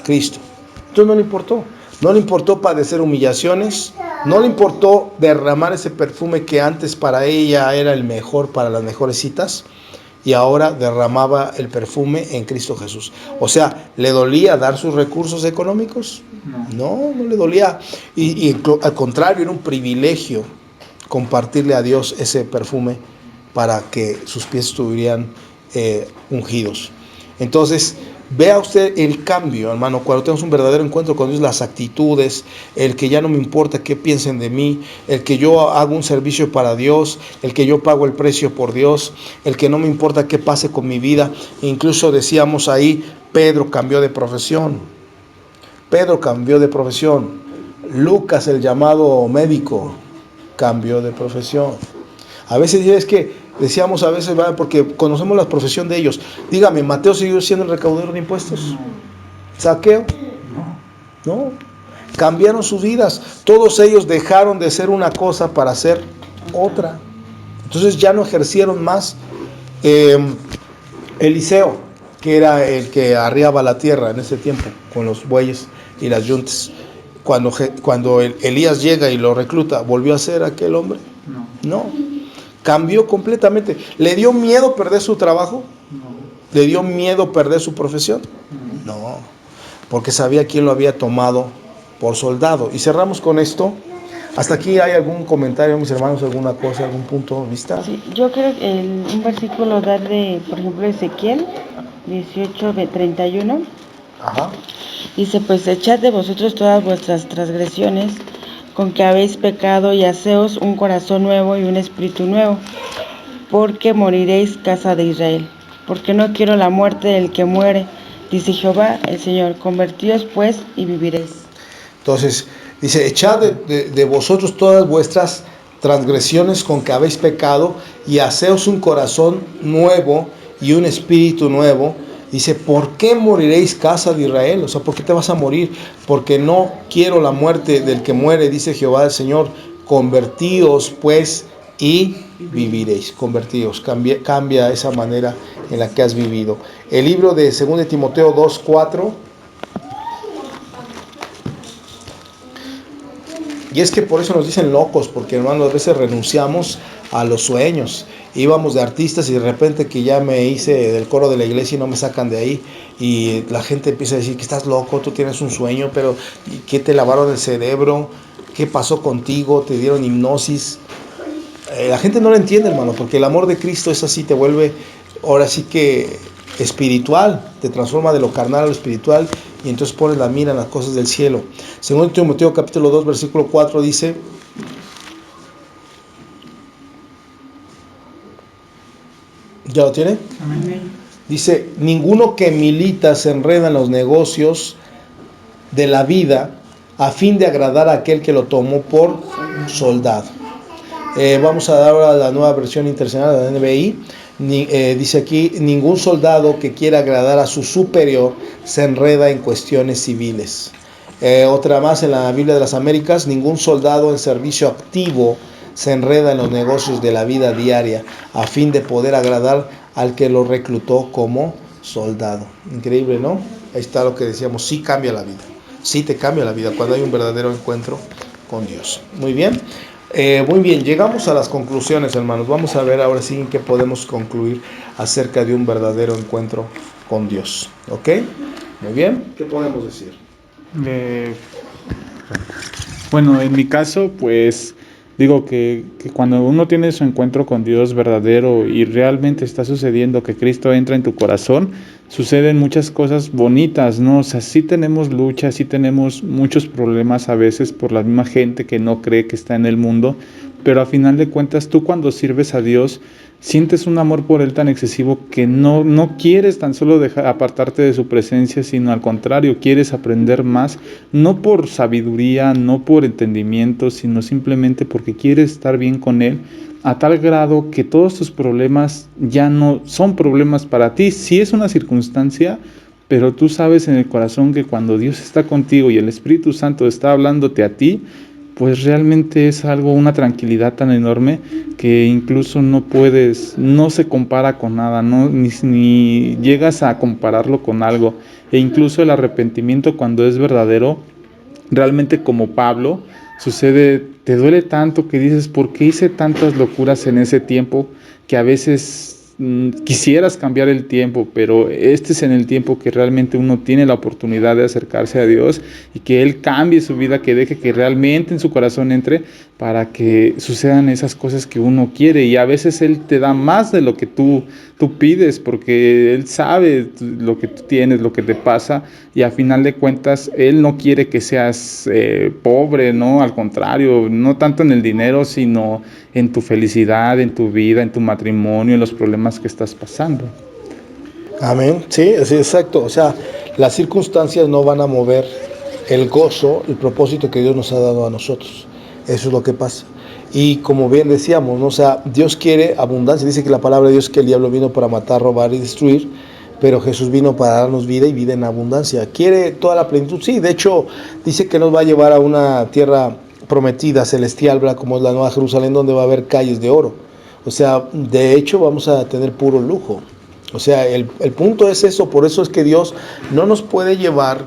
Cristo. Entonces no le importó. No le importó padecer humillaciones. No le importó derramar ese perfume que antes para ella era el mejor para las mejores citas. Y ahora derramaba el perfume en Cristo Jesús. O sea, ¿le dolía dar sus recursos económicos? No le dolía. Y al contrario, era un privilegio compartirle a Dios ese perfume para que sus pies estuvieran ungidos. Entonces, vea usted el cambio, hermano, cuando tenemos un verdadero encuentro con Dios, las actitudes, el que ya no me importa qué piensen de mí, el que yo hago un servicio para Dios, el que yo pago el precio por Dios, el que no me importa qué pase con mi vida. Incluso decíamos ahí, Pedro cambió de profesión. Lucas, el llamado médico, cambió de profesión. A veces es que decíamos porque conocemos la profesión de ellos. Dígame, ¿Mateo siguió siendo el recaudador de impuestos? ¿Saqueo? No. Cambiaron sus vidas. Todos ellos dejaron de ser una cosa para ser otra. Entonces ya no ejercieron más. Eliseo, que era el que arriaba la tierra en ese tiempo, con los bueyes y las yuntas. Cuando Elías llega y lo recluta, ¿volvió a ser aquel hombre? No. Cambió completamente. ¿Le dio miedo perder su trabajo? ¿Le dio miedo perder su profesión? No, porque sabía quién lo había tomado por soldado. Y cerramos con esto. ¿Hasta aquí hay algún comentario, mis hermanos, alguna cosa, algún punto de vista? Sí, yo creo que un versículo da de, por ejemplo, Ezequiel 18:31. Ajá. Dice, pues echad de vosotros todas vuestras transgresiones, con que habéis pecado, y haceos un corazón nuevo y un espíritu nuevo, porque moriréis, casa de Israel. Porque no quiero la muerte del que muere, dice Jehová el Señor. Convertíos pues y viviréis. Entonces, dice, echad de vosotros todas vuestras transgresiones con que habéis pecado, y haceos un corazón nuevo y un espíritu nuevo. Dice, ¿por qué moriréis, casa de Israel? O sea, ¿por qué te vas a morir? Porque no quiero la muerte del que muere, dice Jehová el Señor. Convertíos pues y viviréis. Convertíos, cambia esa manera en la que has vivido. El libro de 2 Timoteo 2:4. Y es que por eso nos dicen locos, porque hermanos, a veces renunciamos a los sueños. Íbamos de artistas y de repente que ya me hice del coro de la iglesia y no me sacan de ahí. Y la gente empieza a decir que estás loco, tú tienes un sueño, pero ¿qué te lavaron el cerebro? ¿Qué pasó contigo? ¿Te dieron hipnosis? La gente no lo entiende, hermano, porque el amor de Cristo es así, te vuelve ahora sí que espiritual, te transforma de lo carnal a lo espiritual, y entonces pones la mira en las cosas del cielo. Según Timoteo capítulo 2 versículo 4 dice, ¿ya lo tiene? Amén. Dice, ninguno que milita se enreda en los negocios de la vida a fin de agradar a aquel que lo tomó por soldado. Vamos a dar ahora la nueva versión internacional de la NBI. Dice aquí, ningún soldado que quiera agradar a su superior se enreda en cuestiones civiles. Otra más en la Biblia de las Américas, ningún soldado en servicio activo se enreda en los negocios de la vida diaria a fin de poder agradar al que lo reclutó como soldado. Increíble, ¿no? Ahí está lo que decíamos, sí cambia la vida, sí te cambia la vida cuando hay un verdadero encuentro con Dios. Muy bien. Muy bien, llegamos a las conclusiones, hermanos. Vamos a ver ahora sí en qué podemos concluir acerca de un verdadero encuentro con Dios. ¿Ok? Muy bien. ¿Qué podemos decir? Bueno, en mi caso, pues digo que cuando uno tiene su encuentro con Dios verdadero y realmente está sucediendo que Cristo entra en tu corazón, suceden muchas cosas bonitas, ¿no? O sea, sí tenemos luchas, sí tenemos muchos problemas a veces por la misma gente que no cree que está en el mundo, pero a final de cuentas tú cuando sirves a Dios sientes un amor por Él tan excesivo que no quieres tan solo apartarte de su presencia, sino al contrario, quieres aprender más, no por sabiduría, no por entendimiento, sino simplemente porque quieres estar bien con Él, a tal grado que todos tus problemas ya no son problemas para ti. Sí es una circunstancia, pero tú sabes en el corazón que cuando Dios está contigo y el Espíritu Santo está hablándote a ti, pues realmente es algo, una tranquilidad tan enorme que incluso no se compara con nada, ¿no? Ni llegas a compararlo con algo. E incluso el arrepentimiento cuando es verdadero, realmente como Pablo, sucede, te duele tanto que dices, ¿por qué hice tantas locuras en ese tiempo? Que a veces quisieras cambiar el tiempo, pero este es en el tiempo que realmente uno tiene la oportunidad de acercarse a Dios y que Él cambie su vida, que deje que realmente en su corazón entre para que sucedan esas cosas que uno quiere. Y a veces Él te da más de lo que tú pides, porque Él sabe lo que tú tienes, lo que te pasa, y a final de cuentas Él no quiere que seas pobre, ¿no? Al contrario, no tanto en el dinero, sino en tu felicidad, en tu vida, en tu matrimonio, en los problemas que estás pasando. Amén. Sí, exacto. O sea, las circunstancias no van a mover el gozo, el propósito que Dios nos ha dado a nosotros. Eso es lo que pasa. Y como bien decíamos, ¿no? O sea, Dios quiere abundancia. Dice que la palabra de Dios que el diablo vino para matar, robar y destruir, pero Jesús vino para darnos vida y vida en abundancia. Quiere toda la plenitud. Sí, de hecho, dice que nos va a llevar a una tierra prometida, celestial, ¿verdad? Como es la Nueva Jerusalén, donde va a haber calles de oro. O sea, de hecho, vamos a tener puro lujo. O sea, el punto es eso. Por eso es que Dios no nos puede llevar,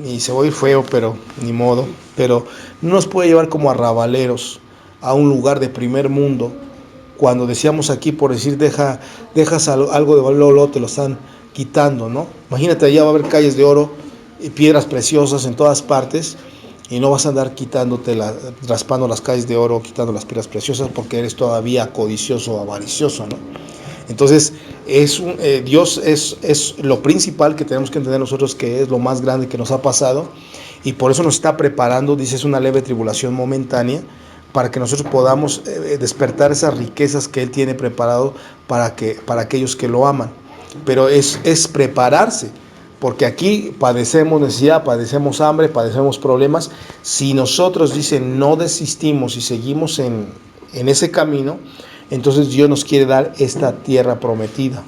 y se va a oír feo, pero ni modo, pero no nos puede llevar como arrabaleros a un lugar de primer mundo. Cuando decíamos aquí, por decir, dejas algo de valor, te lo están quitando, ¿no? Imagínate, allá va a haber calles de oro y piedras preciosas en todas partes, y no vas a andar raspando las calles de oro, quitando las piedras preciosas, porque eres todavía codicioso o avaricioso, ¿no? Entonces, Dios es lo principal que tenemos que entender nosotros, que es lo más grande que nos ha pasado, y por eso nos está preparando, dice, es una leve tribulación momentánea, para que nosotros podamos despertar esas riquezas que Él tiene preparado para aquellos que lo aman. Pero es prepararse, porque aquí padecemos necesidad, padecemos hambre, padecemos problemas. Si nosotros, dicen, no desistimos y seguimos en ese camino, entonces Dios nos quiere dar esta tierra prometida.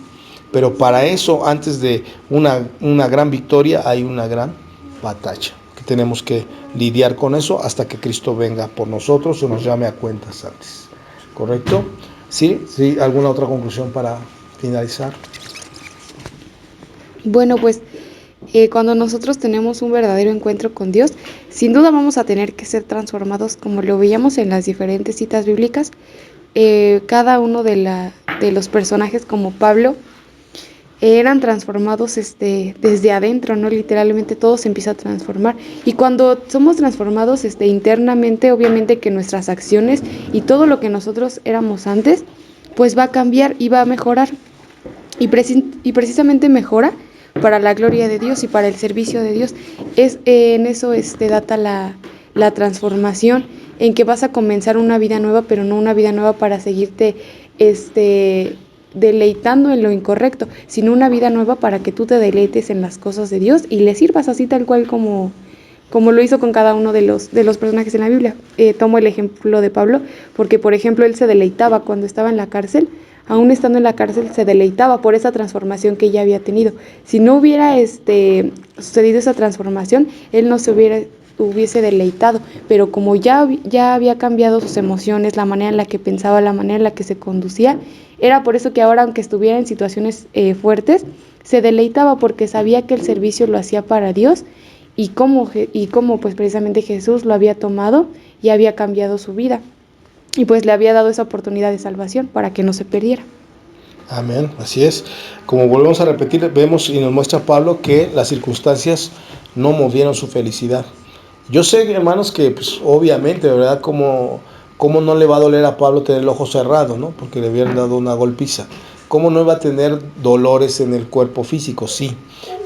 Pero para eso, antes de una gran victoria, hay una gran batalla, que tenemos que lidiar con eso hasta que Cristo venga por nosotros o nos llame a cuentas antes. ¿Correcto? ¿Sí? ¿Alguna otra conclusión para finalizar? Bueno, pues cuando nosotros tenemos un verdadero encuentro con Dios, sin duda vamos a tener que ser transformados, como lo veíamos en las diferentes citas bíblicas. Cada uno de los personajes, como Pablo, eran transformados desde adentro, ¿no? Literalmente todo se empieza a transformar. Y cuando somos transformados internamente, obviamente que nuestras acciones y todo lo que nosotros éramos antes, pues va a cambiar y va a mejorar. Y precisamente mejora para la gloria de Dios y para el servicio de Dios. En eso data la transformación, en que vas a comenzar una vida nueva, pero no una vida nueva para seguirte deleitando en lo incorrecto, sino una vida nueva para que tú te deleites en las cosas de Dios y le sirvas así tal cual como lo hizo con cada uno de los personajes en la Biblia. Tomo el ejemplo de Pablo, porque por ejemplo él se deleitaba cuando estaba en la cárcel. Aún estando en la cárcel se deleitaba por esa transformación que ya había tenido. Si no hubiera sucedido esa transformación, él no se hubiese deleitado, pero como ya había cambiado sus emociones, la manera en la que pensaba, la manera en la que se conducía, era por eso que ahora, aunque estuviera en situaciones fuertes, se deleitaba, porque sabía que el servicio lo hacía para Dios, y como pues precisamente Jesús lo había tomado y había cambiado su vida, y pues le había dado esa oportunidad de salvación para que no se perdiera. Amén, así es. Como volvemos a repetir, vemos y nos muestra Pablo que las circunstancias no movieron su felicidad. Yo sé, hermanos, que pues, obviamente, ¿verdad? Como no le va a doler a Pablo tener el ojo cerrado, ¿no? Porque le habían dado una golpiza. ¿Cómo no iba a tener dolores en el cuerpo físico? Sí.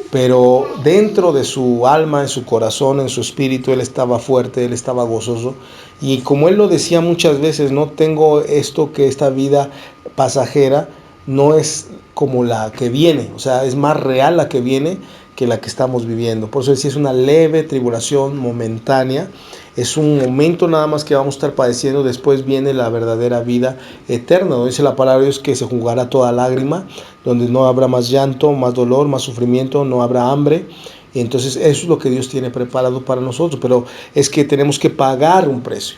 Pero dentro de su alma, en su corazón, en su espíritu, él estaba fuerte, él estaba gozoso. Y como él lo decía muchas veces, no tengo esta vida pasajera no es como la que viene, o sea, es más real la que viene que la que estamos viviendo. Por eso decía, es una leve tribulación momentánea, es un momento nada más que vamos a estar padeciendo, después viene la verdadera vida eterna, donde dice la palabra de Dios que se jugará toda lágrima, donde no habrá más llanto, más dolor, más sufrimiento, no habrá hambre. Y entonces eso es lo que Dios tiene preparado para nosotros, pero es que tenemos que pagar un precio.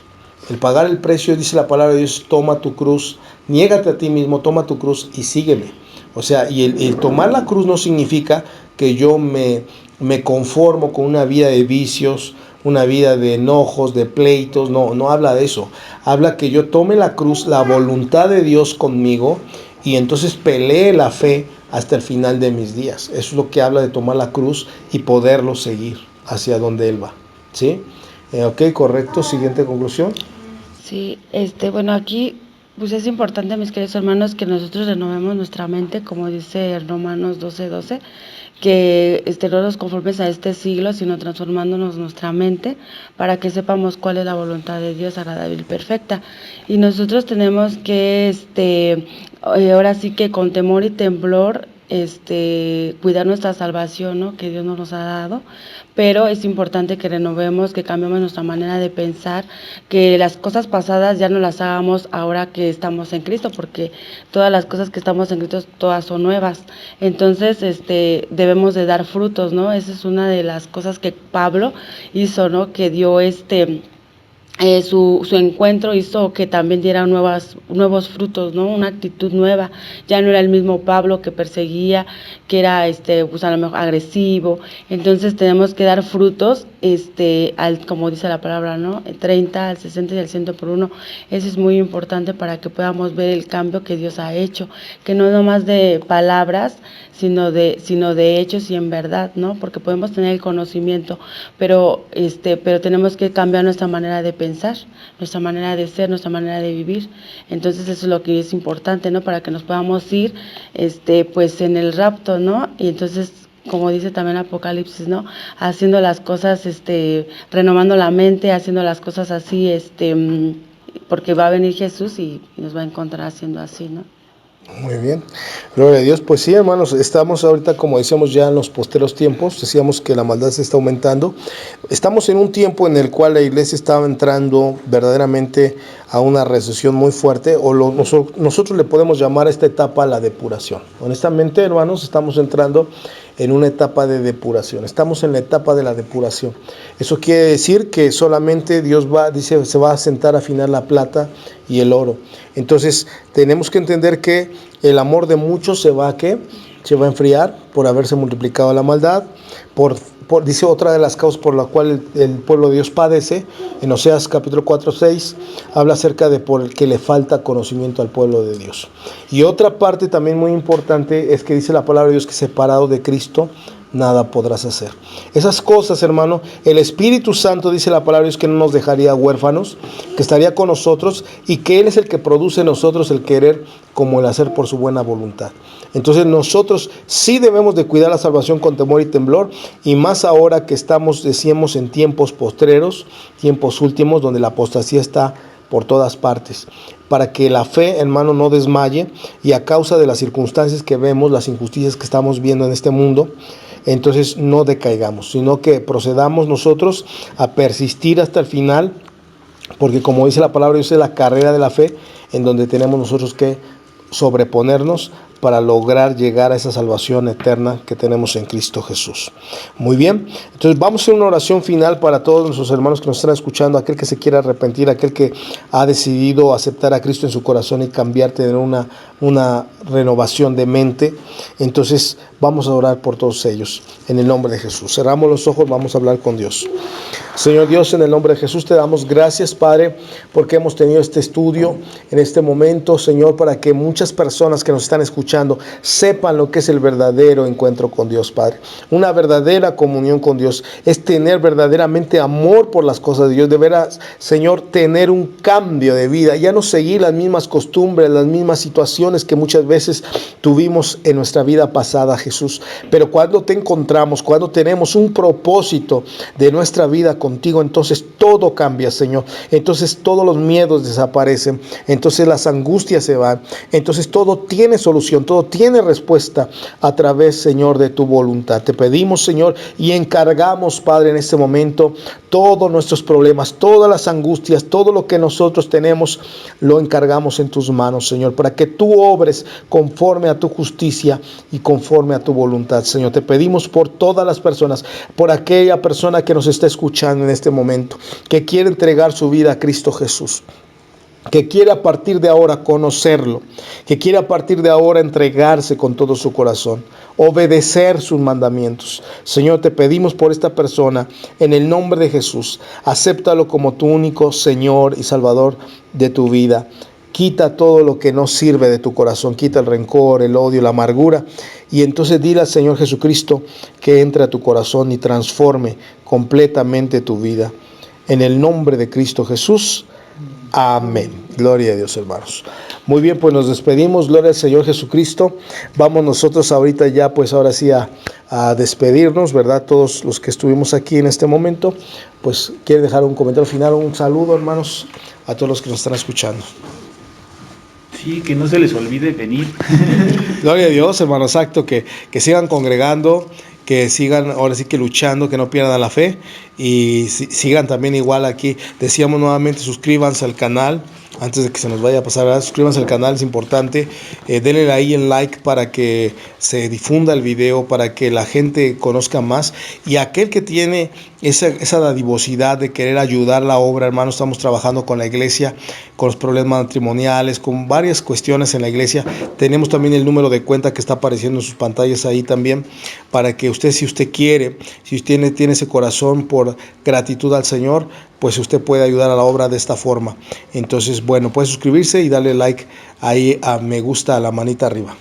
El pagar el precio, dice la palabra de Dios, toma tu cruz, niégate a ti mismo, toma tu cruz y sígueme. O sea, y el tomar la cruz no significa que yo me conformo con una vida de vicios, una vida de enojos, de pleitos, no habla de eso. Habla que yo tome la cruz, la voluntad de Dios conmigo, y entonces pelee la fe hasta el final de mis días. Eso es lo que habla de tomar la cruz y poderlo seguir hacia donde Él va. ¿Sí? Ok, correcto. Siguiente conclusión. Sí, bueno, aquí pues es importante, mis queridos hermanos, que nosotros renovemos nuestra mente, como dice Romanos 12:12, que no nos conformes a este siglo, sino transformándonos nuestra mente para que sepamos cuál es la voluntad de Dios, agradable y perfecta. Y nosotros tenemos que, ahora sí que con temor y temblor, cuidar nuestra salvación, ¿no?, que Dios nos ha dado, pero es importante que renovemos, que cambiemos nuestra manera de pensar, que las cosas pasadas ya no las hagamos ahora que estamos en Cristo, porque todas las cosas que estamos en Cristo, todas son nuevas. Entonces, debemos de dar frutos, ¿no? Esa es una de las cosas que Pablo hizo, ¿no?, que dio su encuentro hizo que también diera nuevos frutos, ¿no? Una actitud nueva. Ya no era el mismo Pablo que perseguía, que era pues a lo mejor agresivo. Entonces tenemos que dar frutos, como dice la palabra, ¿no? 30, al 60 y al 100 por uno. Eso es muy importante para que podamos ver el cambio que Dios ha hecho, que no es nomás de palabras, sino de hechos y en verdad, ¿no? Porque podemos tener el conocimiento, pero tenemos que cambiar nuestra manera de pensar, nuestra manera de ser, nuestra manera de vivir. Entonces eso es lo que es importante, ¿no? Para que nos podamos ir, pues en el rapto, ¿no? Y entonces, como dice también Apocalipsis, ¿no? Haciendo las cosas, renovando la mente, haciendo las cosas así, porque va a venir Jesús y nos va a encontrar haciendo así, ¿no? Muy bien, gloria a Dios. Pues sí, hermanos, estamos ahorita, como decíamos, ya en los posteros tiempos. Decíamos que la maldad se está aumentando. Estamos en un tiempo en el cual la iglesia estaba entrando verdaderamente a una recesión muy fuerte, o nosotros le podemos llamar a esta etapa la depuración. Honestamente, hermanos, estamos entrando en una etapa de depuración. Estamos en la etapa de la depuración. Eso quiere decir que solamente Dios dice, se va a sentar a afinar la plata y el oro. Entonces tenemos que entender que el amor de muchos se va a enfriar por haberse multiplicado la maldad, dice otra de las causas por la cual el pueblo de Dios padece. En Oseas capítulo 4:6 habla acerca de por el que le falta conocimiento al pueblo de Dios. Y otra parte también muy importante es que dice la palabra de Dios que separado de Cristo nada podrás hacer. Esas cosas, hermano, el Espíritu Santo, dice la palabra de Dios, que no nos dejaría huérfanos, que estaría con nosotros y que Él es el que produce en nosotros el querer como el hacer por su buena voluntad. Entonces nosotros sí debemos de cuidar la salvación con temor y temblor, y más ahora que estamos, decíamos, en tiempos postreros, tiempos últimos, donde la apostasía está por todas partes, para que la fe, hermano, no desmaye, y a causa de las circunstancias que vemos, las injusticias que estamos viendo en este mundo, entonces no decaigamos, sino que procedamos nosotros a persistir hasta el final, porque como dice la palabra, es la carrera de la fe, en donde tenemos nosotros que sobreponernos para lograr llegar a esa salvación eterna que tenemos en Cristo Jesús. Muy bien, entonces vamos a hacer una oración final para todos nuestros hermanos que nos están escuchando, aquel que se quiera arrepentir, aquel que ha decidido aceptar a Cristo en su corazón y cambiar, tener una renovación de mente. Entonces vamos a orar por todos ellos en el nombre de Jesús. Cerramos los ojos, vamos a hablar con Dios. Señor Dios, en el nombre de Jesús te damos gracias, Padre, porque hemos tenido este estudio en este momento, Señor, para que muchas personas que nos están escuchando sepan lo que es el verdadero encuentro con Dios, Padre. Una verdadera comunión con Dios es tener verdaderamente amor por las cosas de Dios. De veras, Señor, tener un cambio de vida, ya no seguir las mismas costumbres, las mismas situaciones que muchas veces tuvimos en nuestra vida pasada, Jesús. Pero cuando te encontramos, cuando tenemos un propósito de nuestra vida contigo, entonces todo cambia, Señor. Entonces todos los miedos desaparecen, entonces las angustias se van, entonces todo tiene solución, todo tiene respuesta a través, Señor, de tu voluntad. Te pedimos, Señor, y encargamos, Padre, en este momento todos nuestros problemas, todas las angustias, todo lo que nosotros tenemos, lo encargamos en tus manos, Señor, para que tú obres conforme a tu justicia y conforme a tu voluntad, Señor. Te pedimos por todas las personas, por aquella persona que nos está escuchando en este momento, que quiere entregar su vida a Cristo Jesús, que quiere a partir de ahora conocerlo, que quiere a partir de ahora entregarse con todo su corazón, obedecer sus mandamientos. Señor, te pedimos por esta persona, en el nombre de Jesús, acéptalo como tu único Señor y Salvador de tu vida. Quita todo lo que no sirve de tu corazón, quita el rencor, el odio, la amargura, y entonces dile al Señor Jesucristo que entre a tu corazón y transforme completamente tu vida. En el nombre de Cristo Jesús. Amén. Gloria a Dios, hermanos. Muy bien, pues nos despedimos. Gloria al Señor Jesucristo. Vamos nosotros ahorita ya, pues ahora sí a despedirnos, ¿verdad? Todos los que estuvimos aquí en este momento, pues quiere dejar un comentario final, un saludo, hermanos, a todos los que nos están escuchando. Sí, que no se les olvide venir. Gloria a Dios, hermano, exacto, que sigan congregando, que sigan ahora sí que luchando, que no pierdan la fe, y sigan también igual aquí. Decíamos nuevamente, suscríbanse al canal, antes de que se nos vaya a pasar, ¿verdad? Suscríbanse al canal, es importante, denle ahí el like para que se difunda el video, para que la gente conozca más, y aquel que tiene esa dadivosidad de querer ayudar la obra, hermano. Estamos trabajando con la iglesia, con los problemas matrimoniales, con varias cuestiones en la iglesia. Tenemos también el número de cuenta que está apareciendo en sus pantallas ahí también, para que usted, si usted quiere, si usted tiene ese corazón por gratitud al Señor, pues usted puede ayudar a la obra de esta forma. Entonces, bueno, puede suscribirse y darle like ahí a me gusta, a la manita arriba.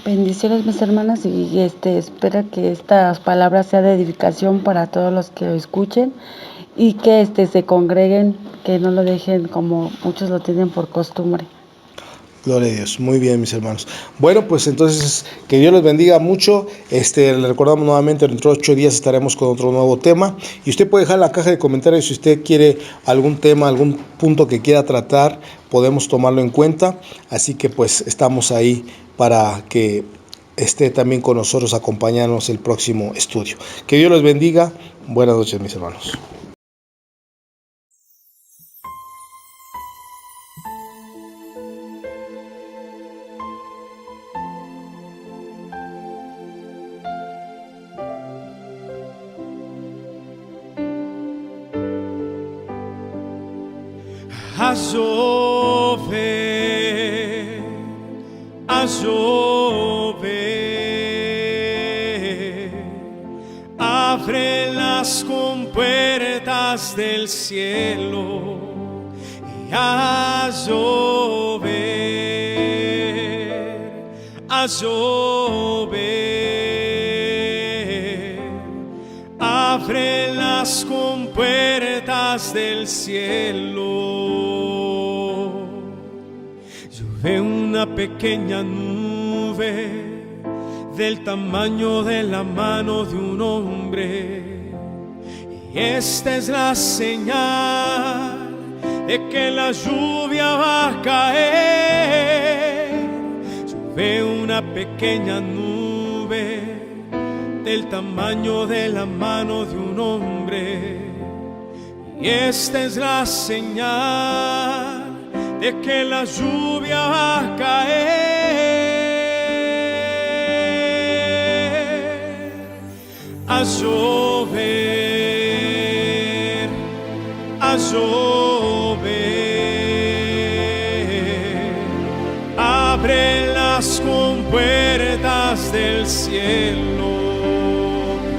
Bendiciones, mis hermanas, y espero que estas palabras sean de edificación para todos los que lo escuchen, y que se congreguen, que no lo dejen como muchos lo tienen por costumbre. Gloria a Dios. Muy bien, mis hermanos. Bueno, pues entonces que Dios les bendiga mucho. Le recordamos nuevamente, dentro de 8 días estaremos con otro nuevo tema, y usted puede dejar en la caja de comentarios si usted quiere algún tema, algún punto que quiera tratar, podemos tomarlo en cuenta. Así que pues estamos ahí para que esté también con nosotros, acompañarnos el próximo estudio. Que Dios los bendiga. Buenas noches, mis hermanos. A llover, a llover, abre las compuertas del cielo y a llover, a llover, abre las compuertas del cielo. Llueve una pequeña nube del tamaño de la mano de un hombre, y esta es la señal de que la lluvia va a caer. Llueve una pequeña nube del tamaño de la mano de un hombre, y esta es la señal de que la lluvia va a caer. A llover, a llover, abre las compuertas del cielo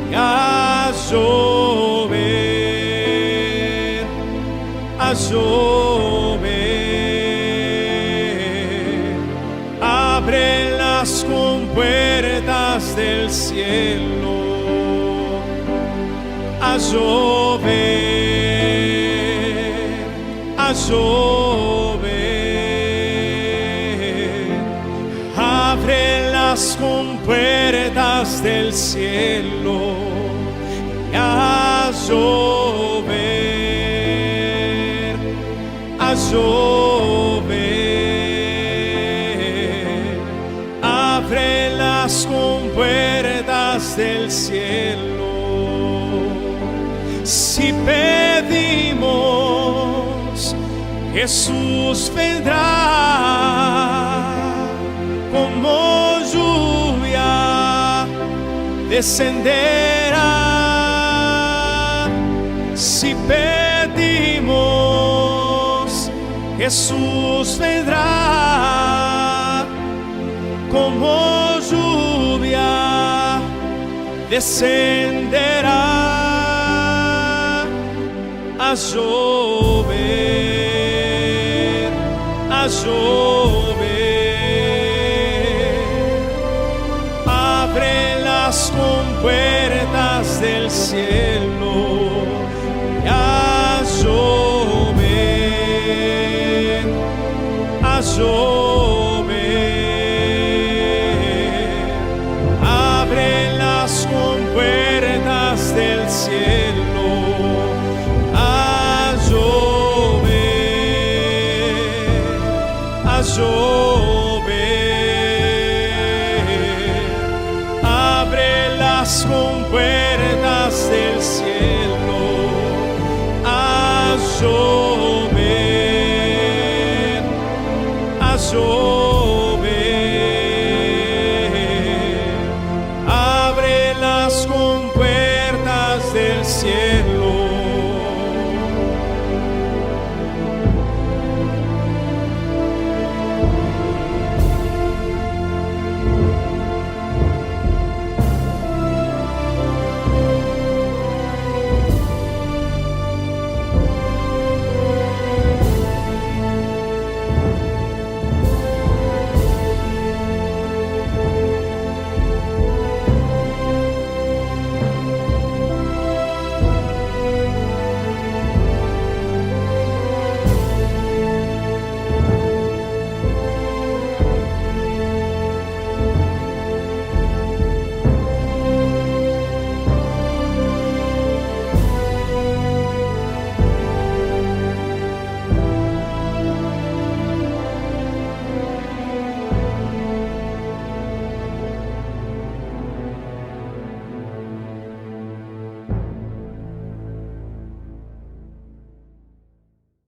y a llover, a llover, abre las compuertas del cielo, a llover, a llover, abre las compuertas del cielo, a llover, a llover, abre las compuertas del cielo. Si pedimos, Jesús vendrá, como lluvia descenderá. Si pedimos, Jesús vendrá, como lluvia descenderá. A llover, a llover, abre las compuertas del cielo, a llover, a llover, abre las compuertas del cielo, a llover, abre las compuertas del cielo, a llover.